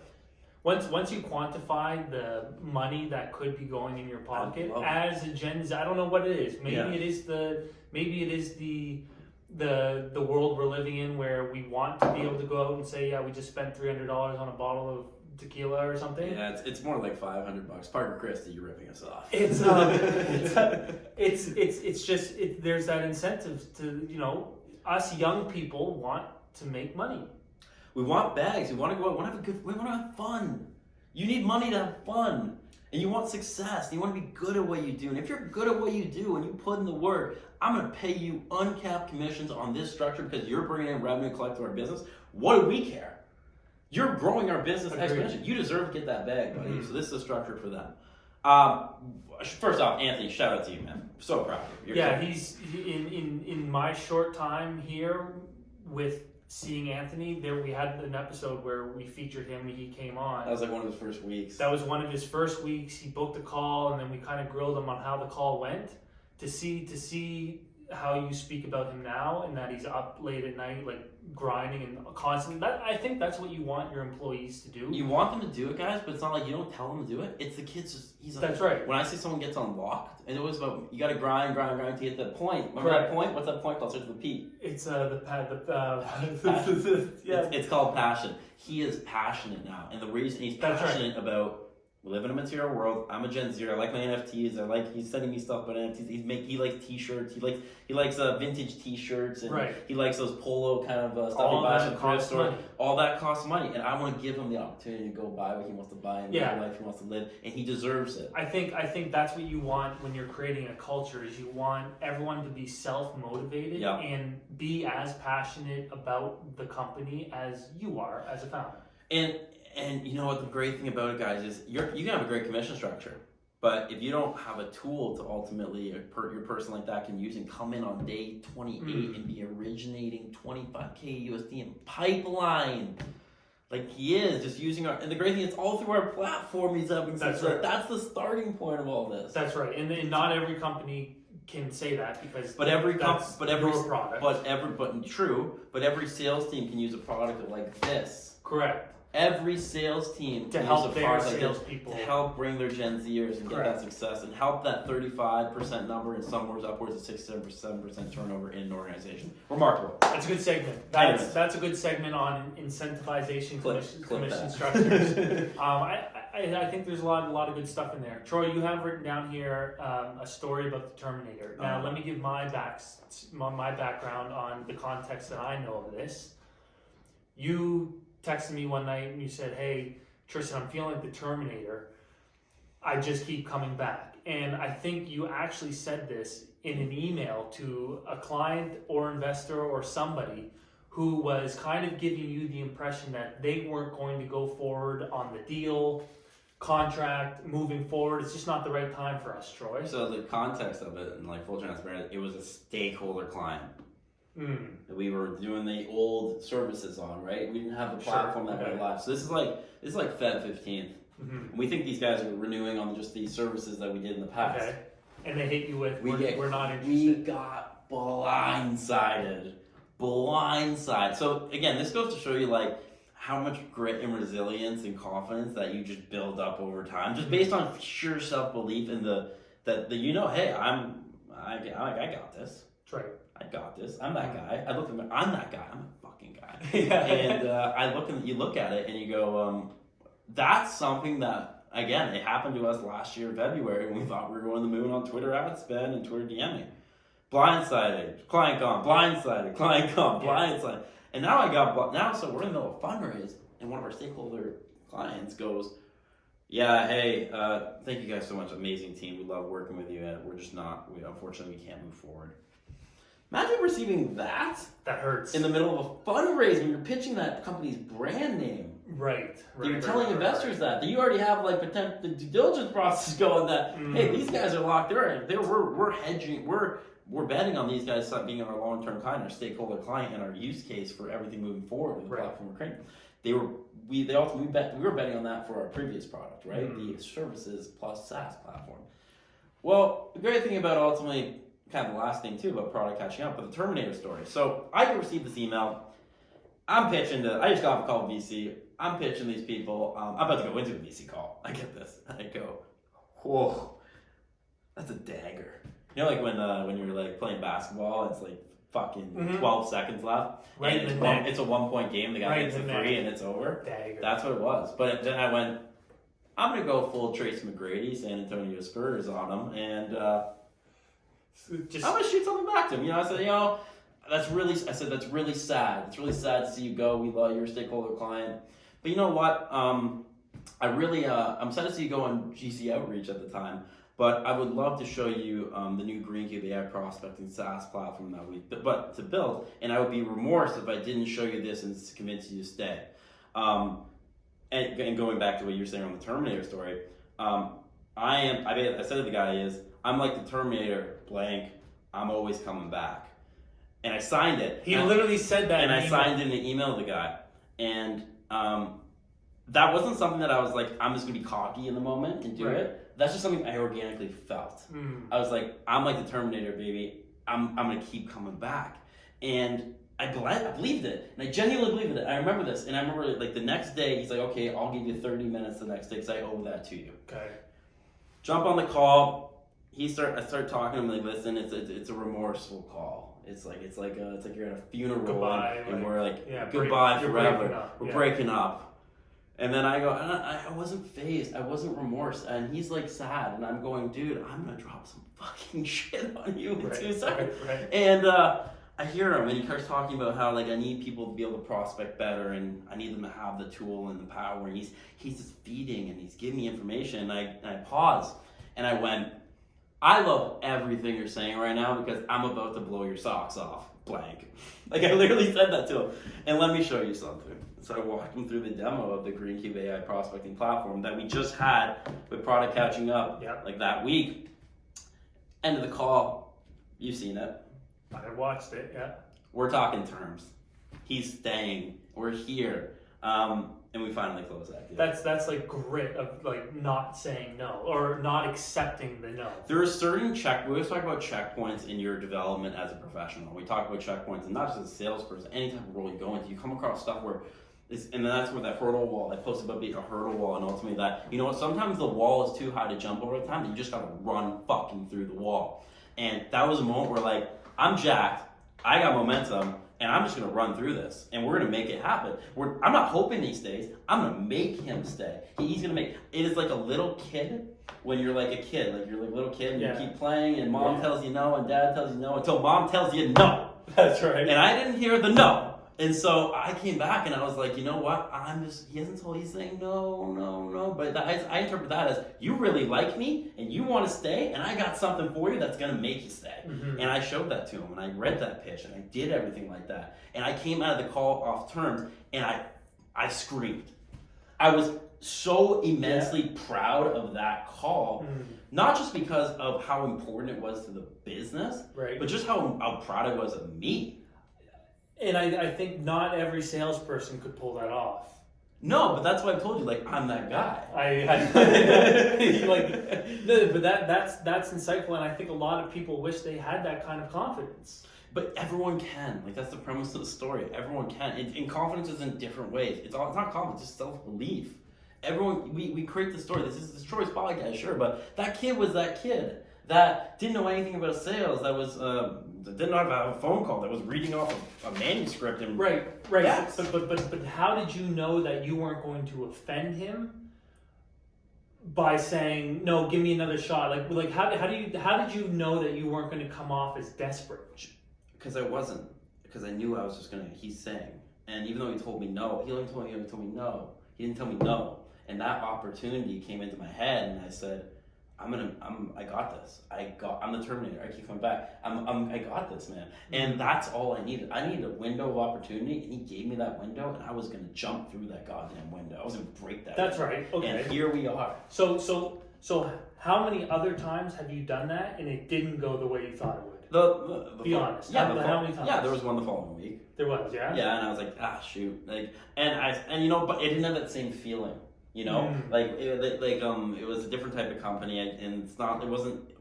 Speaker 2: Once you quantify the money that could be going in your pocket as a Gen Z, I don't know what it is. Maybe it is the world we're living in, where we want to be able to go out and say, yeah, we just spent $300 on a bottle of tequila or something.
Speaker 1: Yeah, it's more like $500. Parker Christie, you're ripping us off.
Speaker 2: It's just there's that incentive to, us young people want to make money.
Speaker 1: We want bags. We want to go out. We want to have fun. You need money to have fun. And you want success. And you want to be good at what you do. And if you're good at what you do and you put in the work, I'm going to pay you uncapped commissions on this structure because you're bringing in revenue collect to our business. What do we care? You're growing our business exponentially. You deserve to get that bag, buddy. So this is a structure for them. First off, Anthony, shout out to you, man. So proud of you.
Speaker 2: He's in my short time here with seeing Anthony, we had an episode where we featured him. He came on.
Speaker 1: That was like one of his first weeks.
Speaker 2: That was one of his first weeks. He booked a call, and then we kind of grilled him on how the call went to see how you speak about him now, and that he's up late at night, like grinding and constant. I think that's what you want your employees to do.
Speaker 1: You want them to do it, guys, but it's not like you don't tell them to do it. It's the kids.
Speaker 2: That's right.
Speaker 1: When I see someone gets unlocked, and it was about you got to grind to get that point. Remember that point? What's that point called? Starts with a P.
Speaker 2: It's
Speaker 1: It's called passion. He is passionate now, and the reason he's passionate about. We live in a material world. I'm a Gen Z. I like my NFTs. He's sending me stuff about NFTs. He likes T-shirts. He likes vintage T-shirts, and he likes those polo kind of stuff he buys from the thrift store. All that costs money, and I want to give him the opportunity to go buy what he wants to buy and live the life he wants to live, and he deserves it.
Speaker 2: I think that's what you want when you're creating a culture. Is you want everyone to be self-motivated and be as passionate about the company as you are as a founder.
Speaker 1: And you know what the great thing about it, guys, is you can have a great commission structure, but if you don't have a tool to ultimately your person like that can use and come in on day 28 and be originating 25K USD in pipeline, like he is, just using and the great thing is all through our platform he's having success. Right. That's the starting point of all this.
Speaker 2: That's right, and not every company can say that because
Speaker 1: every sales team can use a product like this.
Speaker 2: Correct.
Speaker 1: Every sales team
Speaker 2: to help their salespeople
Speaker 1: to help bring their Gen Zers and get that success and help that 35% number and somewhere upwards of 6-7% turnover in an organization. Remarkable.
Speaker 2: That's a good segment. That's a good segment on incentivization commission structures. I think there's a lot of good stuff in there. Troy, you have written down here a story about the Terminator. Now let me give my background on the context that I know of this. You texted me one night and you said, hey, Tristan, I'm feeling like the Terminator. I just keep coming back. And I think you actually said this in an email to a client or investor or somebody who was kind of giving you the impression that they weren't going to go forward on the deal, contract, moving forward. It's just not the right time for us, Troy.
Speaker 1: So the context of it, and like full transparency, it was a stakeholder client that we were doing the old services on, right? We didn't have the platform that went live. So this is like Feb 15th. We think these guys are renewing on just the services that we did in the past.
Speaker 2: Okay. And they hit you with, we're not interested.
Speaker 1: We got blindsided. So again, this goes to show you like how much grit and resilience and confidence that you just build up over time, just based on sheer self-belief in that you know, hey, I got this.
Speaker 2: That's right.
Speaker 1: I got this. I'm that guy. I look at I'm that guy. I'm a fucking guy.
Speaker 2: Yeah.
Speaker 1: And you look at it and you go, that's something that, again, it happened to us last year, February, when we thought we were going to the moon on Twitter ad spend and Twitter DMing. Blindsided, client gone, blindsided, client gone, blindsided. And now so we're in the middle of a fundraise, and one of our stakeholder clients goes, yeah, hey, thank you guys so much, amazing team, we love working with you, and unfortunately we can't move forward. Imagine receiving that.
Speaker 2: That hurts.
Speaker 1: In the middle of a fundraise when you're pitching that company's brand name.
Speaker 2: Right.
Speaker 1: You're telling investors that you already have like the due diligence process going that, hey, these guys are locked. We're hedging, we're betting on these guys being our long-term client, our stakeholder client, and our use case for everything moving forward with the platform we're creating. We were betting on that for our previous product, right? The services plus SaaS platform. Well, the great thing about ultimately, kind of the last thing too about product catching up, but the Terminator story. So I received this email. I just got off a call with VC. I'm pitching these people. I'm about to go into a VC call. I get this. I go, whoa, that's a dagger. You know, like when you're like playing basketball, it's like fucking 12 seconds left.
Speaker 2: Right.
Speaker 1: And it's a 1-point game. The guy hits a three and it's over.
Speaker 2: Dagger.
Speaker 1: That's what it was. But then I went, I'm going to go full Trace McGrady, San Antonio Spurs on him. And I'm going to shoot something back to him. I said, that's really sad. It's really sad to see you go. We love your stakeholder client. But you know what? I'm sad to see you go on GC Outreach at the time. But I would love to show you the new Greencube AI prospecting SaaS platform to build. And I would be remorse if I didn't show you this and convince you to stay. And going back to what you were saying on the Terminator story, I said to the guy I'm like the Terminator, blank, I'm always coming back. And I signed it.
Speaker 2: He literally said that.
Speaker 1: And I signed it in an email to the guy. And that wasn't something that I was like, I'm just going to be cocky in the moment and do it. That's just something I organically felt. I was like, I'm like the Terminator, baby. I'm going to keep coming back. And I believed it. And I genuinely believed it. I remember this. And I remember like the next day, he's like, okay, I'll give you 30 minutes the next day because I owe that to you.
Speaker 2: Okay.
Speaker 1: Jump on the call. I start talking to him like, listen, it's a remorseful call. It's like you're at a funeral.
Speaker 2: Goodbye,
Speaker 1: and we're like,
Speaker 2: goodbye
Speaker 1: forever. We're breaking up. And then I go, and I wasn't phased. I wasn't remorse. And he's like sad. And I'm going, dude, I'm going to drop some fucking shit on you in 2 seconds.
Speaker 2: Right.
Speaker 1: And I hear him and he starts talking about how like I need people to be able to prospect better and I need them to have the tool and the power. And he's just feeding and he's giving me information. And I paused and I went, I love everything you're saying right now because I'm about to blow your socks off, blank. Like I literally said that to him. And let me show you something. So I walked him through the demo of the Greencube AI prospecting platform that we just had with product catching up like that week. End of the call, you've seen it.
Speaker 2: I watched it, yeah.
Speaker 1: We're talking terms. He's staying. We're here. And we finally close that deal.
Speaker 2: That's like grit of like not saying no or not accepting the no.
Speaker 1: There are certain we always talk about checkpoints in your development as a professional. We talk about checkpoints and not just as a salesperson, any type of role you go into, you come across stuff where and then that's where that hurdle wall, I posted about being a hurdle wall and ultimately that, you know what, sometimes the wall is too high to jump over the time, that you just gotta run fucking through the wall. And that was a moment where like, I'm jacked, I got momentum, and I'm just gonna run through this, and we're gonna make it happen. I'm not hoping he stays, I'm gonna make him stay. He's gonna make, it is like a little kid, when you're like a kid, like you're like a little kid, and you keep playing, and mom tells you no, and dad tells you no, until mom tells you no.
Speaker 2: That's right.
Speaker 1: And I didn't hear the no. And so I came back and I was like, you know what? He's saying no. But I interpret that as, you really like me and you want to stay and I got something for you that's going to make you stay.
Speaker 2: Mm-hmm.
Speaker 1: And I showed that to him and I read that pitch and I did everything like that. And I came out of the call off terms and I screamed. I was so immensely proud of that call, not just because of how important it was to the business,
Speaker 2: right,
Speaker 1: but just how proud I was of me.
Speaker 2: And I think not every salesperson could pull that off.
Speaker 1: No, but that's why I told you, like, I'm that guy.
Speaker 2: But that's insightful, and I think a lot of people wish they had that kind of confidence.
Speaker 1: But everyone can. Like, that's the premise of the story. Everyone can. And confidence is in different ways. It's not confidence, it's self-belief. Everyone, we create the story. This is Troy's podcast, sure, but that kid was that kid that didn't know anything about sales, that was didn't have a phone call, that was reading off a manuscript. And
Speaker 2: right.
Speaker 1: Yes.
Speaker 2: But how did you know that you weren't going to offend him by saying, no, give me another shot? Like how did you know that you weren't going to come off as desperate?
Speaker 1: Because I wasn't. Because I knew I was just he's saying. And even though he told me no, he told me no. He didn't tell me no. And that opportunity came into my head and I said, I got this. I'm the Terminator. I keep coming back. I got this, man. And that's all I needed. I needed a window of opportunity, and he gave me that window, and I was gonna jump through that goddamn window. I was gonna break that.
Speaker 2: That's
Speaker 1: window.
Speaker 2: right. Okay.
Speaker 1: And here we are.
Speaker 2: So how many other times have you done that and it didn't go the way you thought it would?
Speaker 1: Be
Speaker 2: honest.
Speaker 1: Yeah.
Speaker 2: How many times?
Speaker 1: Yeah, there was one the following week.
Speaker 2: There was, yeah.
Speaker 1: Yeah, and I was like, shoot, like, and you know, but it didn't have that same feeling. You know, it was a different type of company, and it's not.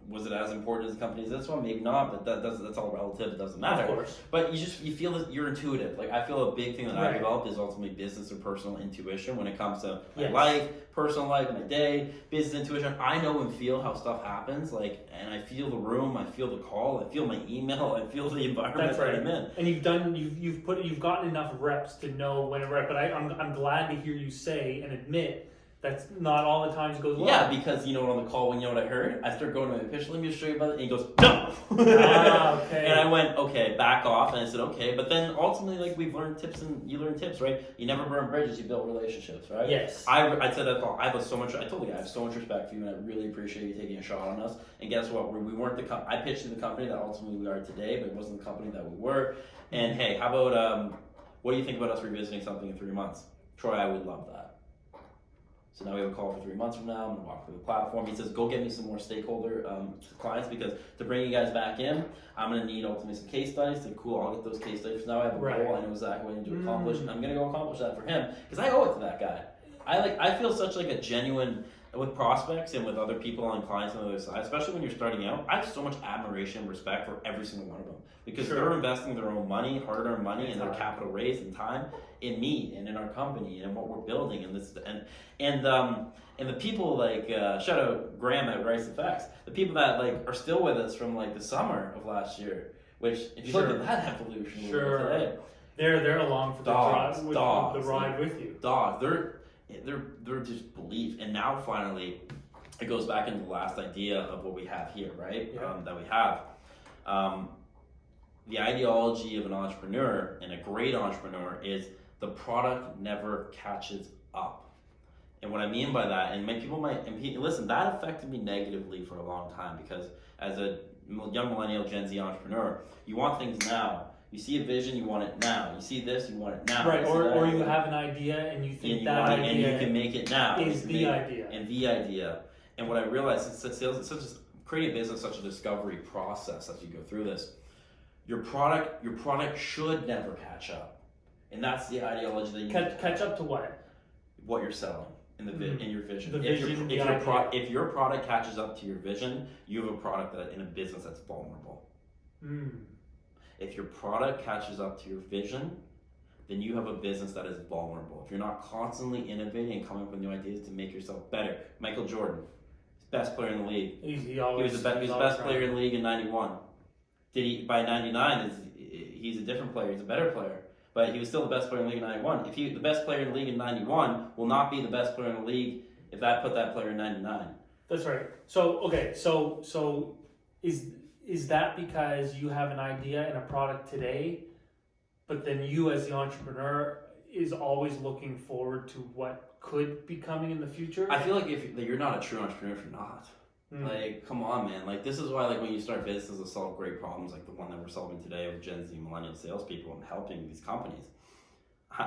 Speaker 1: Was it as important as the company as this one? Maybe not, but that's all relative. It doesn't matter.
Speaker 2: Of course.
Speaker 1: But you feel that you're intuitive. Like, I feel a big thing that I've developed is ultimately business or personal intuition when it comes to my life, personal life, my day, business intuition. I know and feel how stuff happens. Like, and I feel the room, I feel the call, I feel my email, I feel the environment that I'm in.
Speaker 2: And you've gotten enough reps to know when it's right. But I'm glad to hear you say and admit that's not all the times it goes well.
Speaker 1: Yeah, because you know, on the call, when you know what I heard, I start going to my pitch. Let me just show you about it. And he goes, no.
Speaker 2: Okay.
Speaker 1: And I went, okay, back off. And I said, okay. But then ultimately, like, we've learned tips, and you learn tips, right? You never burn bridges. You build relationships, right?
Speaker 2: Yes.
Speaker 1: I said that I have so much. I told you I have so much respect for you, and I really appreciate you taking a shot on us. And guess what? We weren't I pitched to the company that ultimately we are today, but it wasn't the company that we were. And hey, how about what do you think about us revisiting something in 3 months? Troy, I would love that. So now we have a call for 3 months from now. I'm going to walk through the platform. He says, go get me some more stakeholder clients, because to bring you guys back in, I'm going to need ultimately some case studies. So cool, I'll get those case studies. Now I have a goal. I know exactly what I need to accomplish. And I'm going to go accomplish that for him, because I owe it to that guy. I feel such like a genuine, with prospects and with other people and clients on the other side, especially when you're starting out, I have so much admiration and respect for every single one of them, because they're investing their own money, hard-earned money, and their capital raised and time in me and in our company and in what we're building. And this and the people like shout out Graham at Rice Effects, the people that like are still with us from like the summer of last year. Which if you look at that evolution, today,
Speaker 2: they're along for the ride with you.
Speaker 1: They're just belief. And now finally, it goes back into the last idea of what we have here, right?
Speaker 2: Yeah.
Speaker 1: That we have. The ideology of an entrepreneur and a great entrepreneur is the product never catches up. And what I mean by that, and people might, listen, that affected me negatively for a long time, because as a young millennial Gen Z entrepreneur, you want things now. You see a vision, you want it now. You see this, you want it now.
Speaker 2: Right, or you have an idea and you think
Speaker 1: and you can make it now.
Speaker 2: Is the idea.
Speaker 1: And the idea. And what I realized is sales, it's such creating a business, such a discovery process as you go through this. Your product should never catch up. And that's the ideology that you
Speaker 2: catch up to what?
Speaker 1: What you're selling in your vision.
Speaker 2: The vision,
Speaker 1: If your product catches up to your vision, you have a product that in a business that's vulnerable. If your product catches up to your vision, then you have a business that is vulnerable. If you're not constantly innovating and coming up with new ideas to make yourself better. Michael Jordan, best player in the league.
Speaker 2: He was the
Speaker 1: best player in the league in 91. By 99, he's a different player, he's a better player. But he was still the best player in the league in 91. The best player in the league in 91 will not be the best player in the league if that put that player in 99.
Speaker 2: That's right. So, okay, so is that because you have an idea and a product today but then you as the entrepreneur is always looking forward to what could be coming in the future.
Speaker 1: I feel like if you're not a true entrepreneur if you're not. Like, come on, man. Like, this is why, like, when you start businesses to solve great problems, like the one that we're solving today with Gen Z millennial salespeople and helping these companies,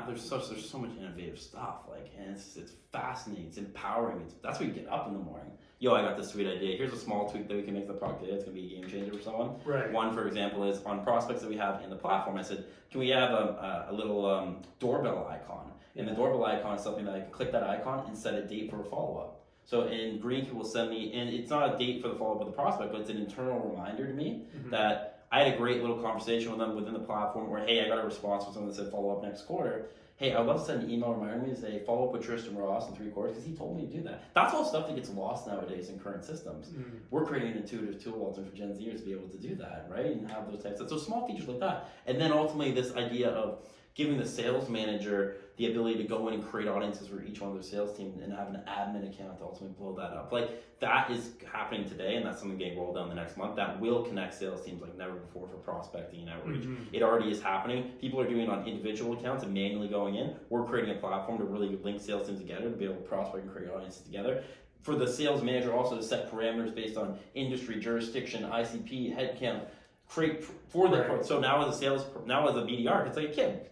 Speaker 1: there's so much innovative stuff. Like, and it's fascinating. It's empowering. That's what you get up in the morning. Yo, I got this sweet idea. Here's a small tweak that we can make to the product today. It's going to be a game changer for someone.
Speaker 2: Right.
Speaker 1: One, for example, is on prospects that we have in the platform. I said, can we have a little doorbell icon? And the doorbell icon is something that I can click that icon and set a date for a follow-up. So in Greencube will send me, and it's not a date for the follow-up with the prospect, but it's an internal reminder to me that I had a great little conversation with them within the platform where, hey, I got a response from someone that said follow up next quarter. Hey, I would love to send an email reminding me to say follow up with Tristen Ross in 3 quarters because he told me to do that. That's all stuff that gets lost nowadays in current systems. We're creating an intuitive tool ultimately for Gen Zers to be able to do that, right? And have those types of, so small features like that. And then ultimately this idea of giving the sales manager the ability to go in and create audiences for each one of their sales team and have an admin account to ultimately blow that up. Like, that is happening today, and that's something getting rolled out in the next month that will connect sales teams like never before for prospecting and outreach. It already is happening. People are doing it on individual accounts and manually going in. We're creating a platform to really link sales teams together to be able to prospect and create audiences together. For the sales manager also to set parameters based on industry, jurisdiction, ICP, headcount, create for the so now as a BDR, it's like a kid.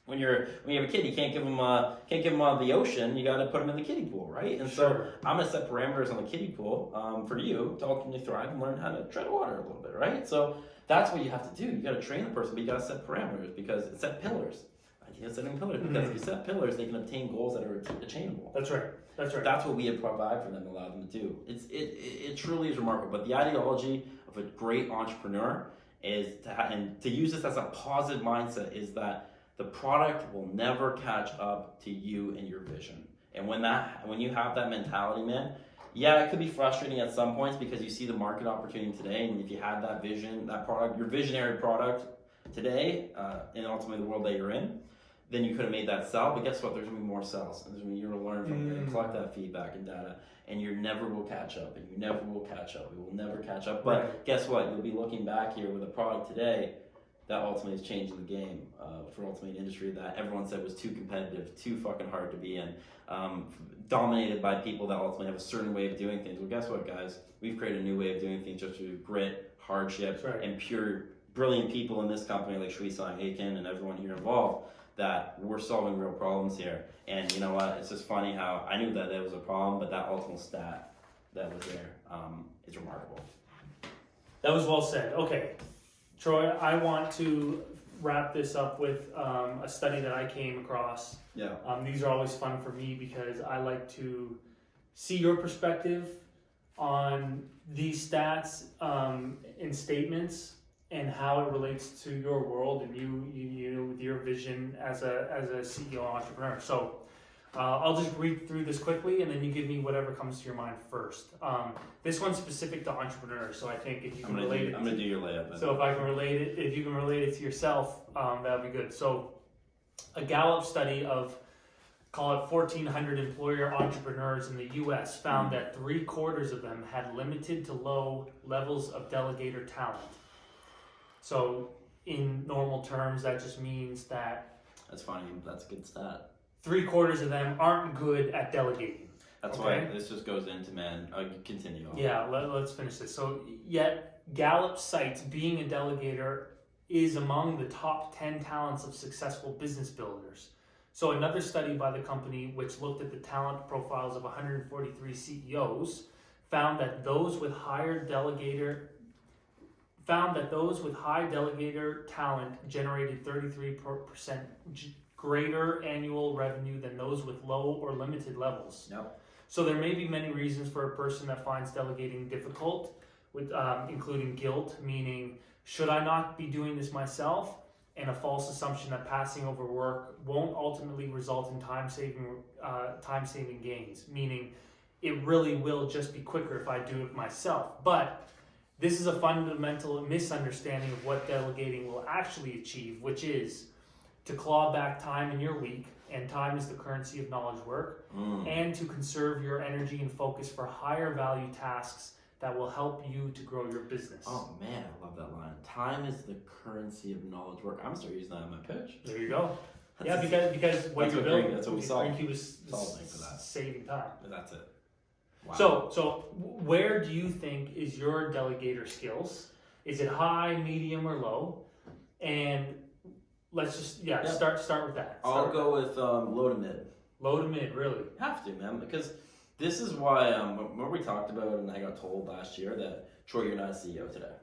Speaker 1: When you have a kid, you can't give them the ocean. You got to put them in the kiddie pool, right? And so I'm gonna set parameters on the kiddie pool for you to ultimately thrive and learn how to tread water a little bit, right? So that's what you have to do. You got to train the person, but you got to set parameters because set pillars. Idea of setting pillars because if you set pillars, they can obtain goals that are attainable.
Speaker 2: That's right. That's
Speaker 1: what we have provided for them, allow them to do. It truly is remarkable. But the ideology of a great entrepreneur is to use this as a positive mindset is that the product will never catch up to you and your vision. And when you have that mentality, man, yeah, it could be frustrating at some points because you see the market opportunity today, and if you had that vision, that product, your visionary product today, and ultimately the world that you're in, then you could have made that sell. But guess what? There's gonna be more sales, and you're gonna learn from it and collect that feedback and data, and you never will catch up, and you never will catch up. We will never catch up. But guess what? You'll be looking back here with a product today that ultimately is changing the game for ultimately an industry that everyone said was too competitive, too fucking hard to be in, dominated by people that ultimately have a certain way of doing things. Well, guess what, guys? We've created a new way of doing things just through grit, hardship, and pure, brilliant people in this company like Shui Sang Aiken and everyone here involved that we're solving real problems here. And you know what? It's just funny how I knew that there was a problem, but that ultimate stat that was there is remarkable.
Speaker 2: That was well said. Okay. Troy, I want to wrap this up with a study that I came across.
Speaker 1: Yeah.
Speaker 2: These are always fun for me because I like to see your perspective on these stats and statements and how it relates to your world and you with your vision as a CEO entrepreneur. So I'll just read through this quickly and then you give me whatever comes to your mind first. This one's specific to entrepreneurs, so I think if you can relate it.
Speaker 1: I'm gonna do your layup.
Speaker 2: So if you can relate it to yourself, that would be good. So a Gallup study of, call it 1,400 employer entrepreneurs in the US found that 3/4 of them had limited to low levels of delegator talent. So in normal terms, that just means that
Speaker 1: That's funny. That's a good stat.
Speaker 2: 3/4 of them aren't good at delegating.
Speaker 1: That's why this just goes into, man, continue on.
Speaker 2: Yeah, let's finish this. So yet Gallup cites being a delegator is among the top 10 talents of successful business builders. So another study by the company, which looked at the talent profiles of 143 CEOs, found that those with high delegator talent generated 33% greater annual revenue than those with low or limited levels.
Speaker 1: Yep.
Speaker 2: So there may be many reasons for a person that finds delegating difficult, with including guilt, meaning should I not be doing this myself, and a false assumption that passing over work won't ultimately result in time-saving gains, meaning it really will just be quicker if I do it myself. But this is a fundamental misunderstanding of what delegating will actually achieve, which is to claw back time in your week, and time is the currency of knowledge work, and to conserve your energy and focus for higher value tasks that will help you to grow your business.
Speaker 1: Oh man, I love that line. Time is the currency of knowledge work. I'm starting using that in my pitch.
Speaker 2: There you go.
Speaker 1: That's
Speaker 2: because what you're building,
Speaker 1: that's what we saw.
Speaker 2: Greencube is
Speaker 1: Solving for that.
Speaker 2: saving time.
Speaker 1: But that's it. Wow.
Speaker 2: So where do you think is your delegator skills? Is it high, medium, or low? And let's just start with that.
Speaker 1: I'll go with low to mid.
Speaker 2: Low to mid, really.
Speaker 1: You have to, man, because this is why remember we talked about, and I got told last year that Troy, you're not a CEO today.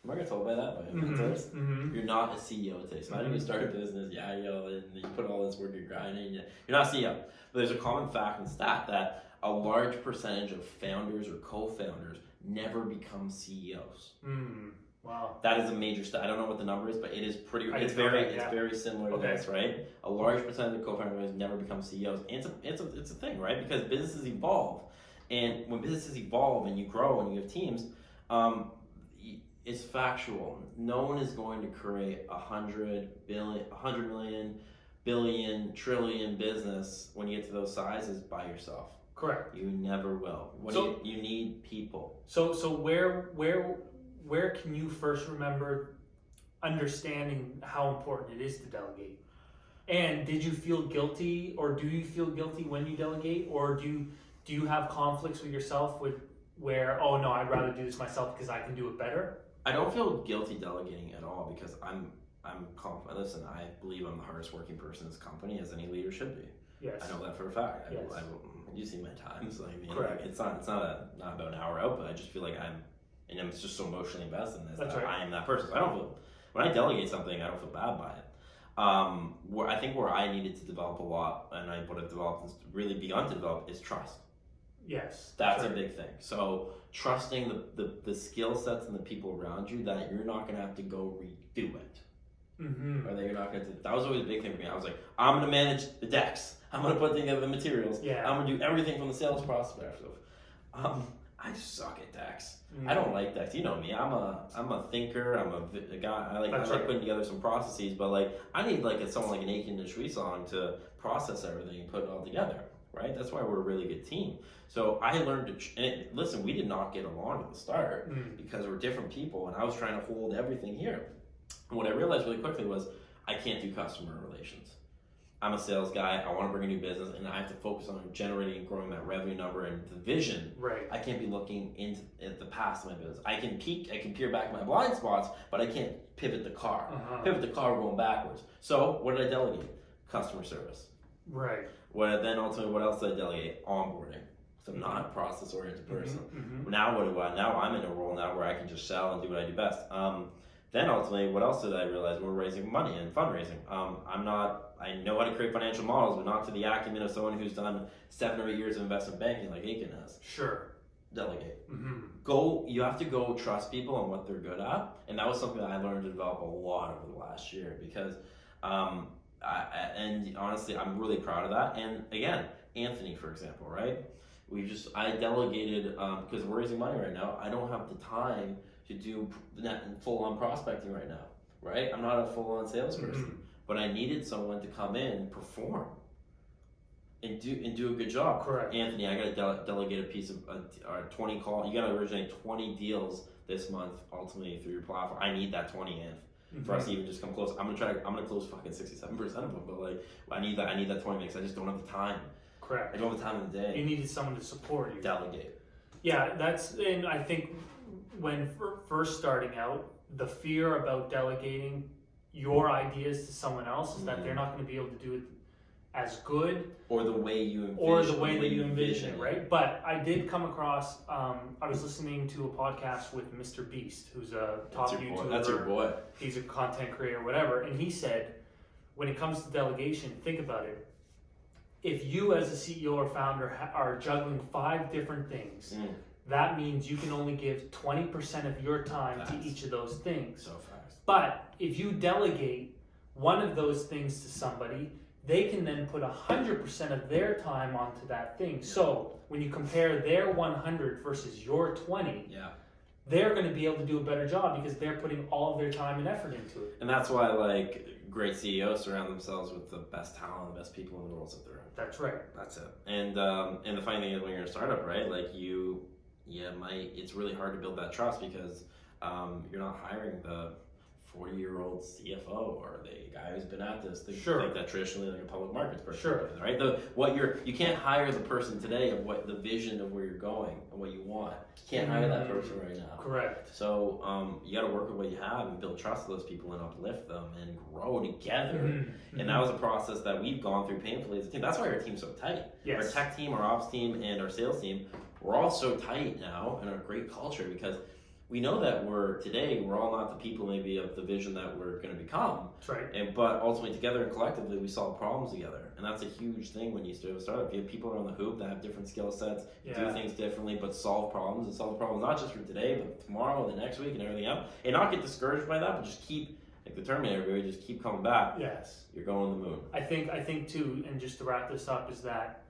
Speaker 1: Remember I got told by that by mentors? You're not a CEO today. So how do you start a business? Yeah, and you put all this work, you're grinding. You're not a CEO. But there's a common fact and stat that a large percentage of founders or co-founders never become CEOs.
Speaker 2: Wow.
Speaker 1: That is a major stat. I don't know what the number is, but it is pretty. It's very similar to
Speaker 2: Okay.
Speaker 1: this, right? A large percentage of co-founders never become CEOs. And it's a thing, right? Because businesses evolve, and when businesses evolve and you grow and you have teams, it's factual. No one is going to create 100 million, billion, trillion business when you get to those sizes by yourself.
Speaker 2: Correct.
Speaker 1: You never will. You need people.
Speaker 2: So where can you first remember understanding how important it is to delegate? And did you feel guilty, or do you feel guilty when you delegate, or do you have conflicts with yourself where, oh no, I'd rather do this myself because I can do it better?
Speaker 1: I don't feel guilty delegating at all because I'm confident. Listen, I believe I'm the hardest working person in this company, as any leader should be.
Speaker 2: Yes.
Speaker 1: I know that for a fact.
Speaker 2: Yes.
Speaker 1: You see my times. I mean,
Speaker 2: Correct.
Speaker 1: it's not about an hour out, but I just feel like I'm just so emotionally invested in this.
Speaker 2: That's
Speaker 1: that
Speaker 2: right.
Speaker 1: I am that person. So I don't feel, when I delegate something, I don't feel bad by it. I think where I needed to develop a lot, and what I've developed and really begun to develop, is trust.
Speaker 2: Yes.
Speaker 1: That's a big thing. So trusting the skill sets and the people around you that you're not going to have to go redo it. Or that you're not going to. That was always a big thing for me. I was like, I'm going to manage the decks. I'm going to put together the materials.
Speaker 2: Yeah.
Speaker 1: I'm going to do everything from the sales process. I suck at decks. I don't like decks. You know me. I'm a thinker. I'm a guy. I like putting together some processes. But like, I need someone like an Aiken and Shuisong to process everything and put it all together. Right? That's why we're a really good team. So I learned to, listen, we did not get along at the start because we're different people, and I was trying to hold everything here. And what I realized really quickly was I can't do customer relations. I'm a sales guy. I want to bring a new business, and I have to focus on generating and growing that revenue number and the vision.
Speaker 2: Right.
Speaker 1: I can't be looking at the past of my business. I can peer back my blind spots, but I can't pivot the car. Pivot the car going backwards. So what did I delegate? Customer service.
Speaker 2: Right.
Speaker 1: Then ultimately, what else did I delegate? Onboarding. So I'm not a process-oriented person. Now what do I? Now I'm in a role now where I can just sell and do what I do best. Then ultimately, what else did I realize? We're raising money and fundraising. I know how to create financial models, but not to the acumen of someone who's done 7 or 8 years of investment banking like Aiken has.
Speaker 2: Sure.
Speaker 1: Delegate. You have to go trust people on what they're good at. And that was something that I learned to develop a lot over the last year because, and honestly, I'm really proud of that. And again, Anthony, for example, right? I delegated, because we're raising money right now, I don't have the time to do full-on prospecting right now, right? I'm not a full-on salesperson, but I needed someone to come in and perform and do a good job.
Speaker 2: Correct.
Speaker 1: Anthony, I got to delegate a piece of 20 call. You got to originate 20 deals this month, ultimately through your platform. I need that 20 in for us to even just come close. I'm gonna close fucking 67% of them, but like I need that 20 mix. I just don't have the time.
Speaker 2: Correct.
Speaker 1: I don't have the time in the day.
Speaker 2: You needed someone to support you.
Speaker 1: Delegate.
Speaker 2: Yeah, and I think when first starting out, the fear about delegating your ideas to someone else is that they're not going to be able to do it as good
Speaker 1: or the way you envision,
Speaker 2: or the way that you envision it, right? But I did come across, I was listening to a podcast with Mr. Beast, who's a top YouTuber.
Speaker 1: That's your boy.
Speaker 2: He's a content creator, whatever. And he said, when it comes to delegation, think about it. If you as a CEO or founder are juggling 5 different things, that means you can only give 20% of your time to each of those things.
Speaker 1: So fast.
Speaker 2: But if you delegate one of those things to somebody, they can then put 100% of their time onto that thing. Yeah. So when you compare their 100 versus your 20, they're going to be able to do a better job because they're putting all of their time and effort into it.
Speaker 1: And that's why great CEOs surround themselves with the best talent, the best people in the roles that they're in.
Speaker 2: That's right.
Speaker 1: That's it. And the funny thing is when you're in a startup, right? it's really hard to build that trust because you're not hiring the 40-year-old CFO or the guy who's been at this thing,
Speaker 2: Sure.
Speaker 1: like that traditionally like a public markets person.
Speaker 2: Sure.
Speaker 1: Right? You can't hire the person today of what the vision of where you're going and what you want. You can't hire that person right now.
Speaker 2: Correct.
Speaker 1: So you got to work with what you have and build trust with those people and uplift them and grow together.
Speaker 2: Mm-hmm.
Speaker 1: And that was a process that we've gone through painfully as a team. That's why our team's so tight.
Speaker 2: Yes.
Speaker 1: Our tech team, our ops team, and our sales team, we're all so tight now and a great culture because we know that we're all not the people maybe of the vision that we're going to become.
Speaker 2: That's right.
Speaker 1: But ultimately together and collectively we solve problems together. And that's a huge thing when you start a startup. You have people around the hoop that have different skill sets, do things differently, but solve problems not just for today, but tomorrow, the next week, and everything else. And not get discouraged by that, but just keep, like the Terminator, where you just keep coming back.
Speaker 2: Yes.
Speaker 1: You're going to the moon.
Speaker 2: I think too, and just to wrap this up, is that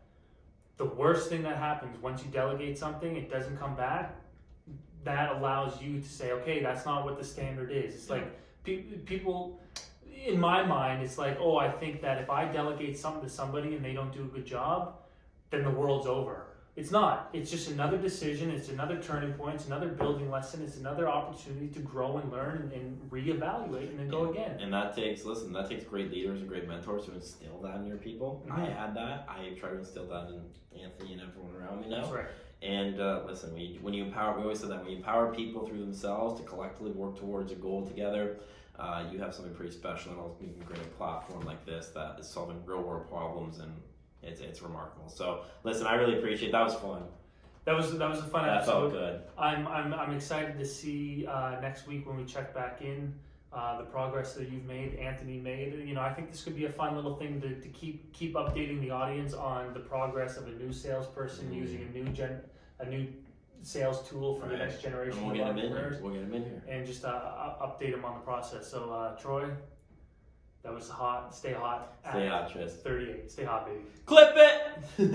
Speaker 2: the worst thing that happens once you delegate something, it doesn't come back. That allows you to say, okay, that's not what the standard is. It's like people, in my mind, it's like, oh, I think that if I delegate something to somebody and they don't do a good job, then the world's over. It's not. It's just another decision. It's another turning point. It's another building lesson. It's another opportunity to grow and learn and reevaluate and then go again.
Speaker 1: And that takes great leaders and great mentors to instill that in your people.
Speaker 2: Mm-hmm.
Speaker 1: I had that. I try to instill that in Anthony and everyone around me now.
Speaker 2: That's right.
Speaker 1: And listen, when you empower, we always said that when you empower people through themselves to collectively work towards a goal together, you have something pretty special. And you can create a platform like this that is solving real world problems, and it's remarkable. So listen, I really appreciate it. That was fun.
Speaker 2: That was a fun
Speaker 1: That
Speaker 2: episode.
Speaker 1: felt good.
Speaker 2: I'm excited to see next week when we check back in the progress that you've made, Anthony made. You know, I think this could be a fun little thing to keep updating the audience on the progress of a new salesperson using a new sales tool for the next generation
Speaker 1: And
Speaker 2: of entrepreneurs.
Speaker 1: We'll get them in here.
Speaker 2: And just update them on the process. So Troy, that was hot. Stay hot.
Speaker 1: Stay hot, Trist.
Speaker 2: 38. Stay hot, baby.
Speaker 1: Clip it!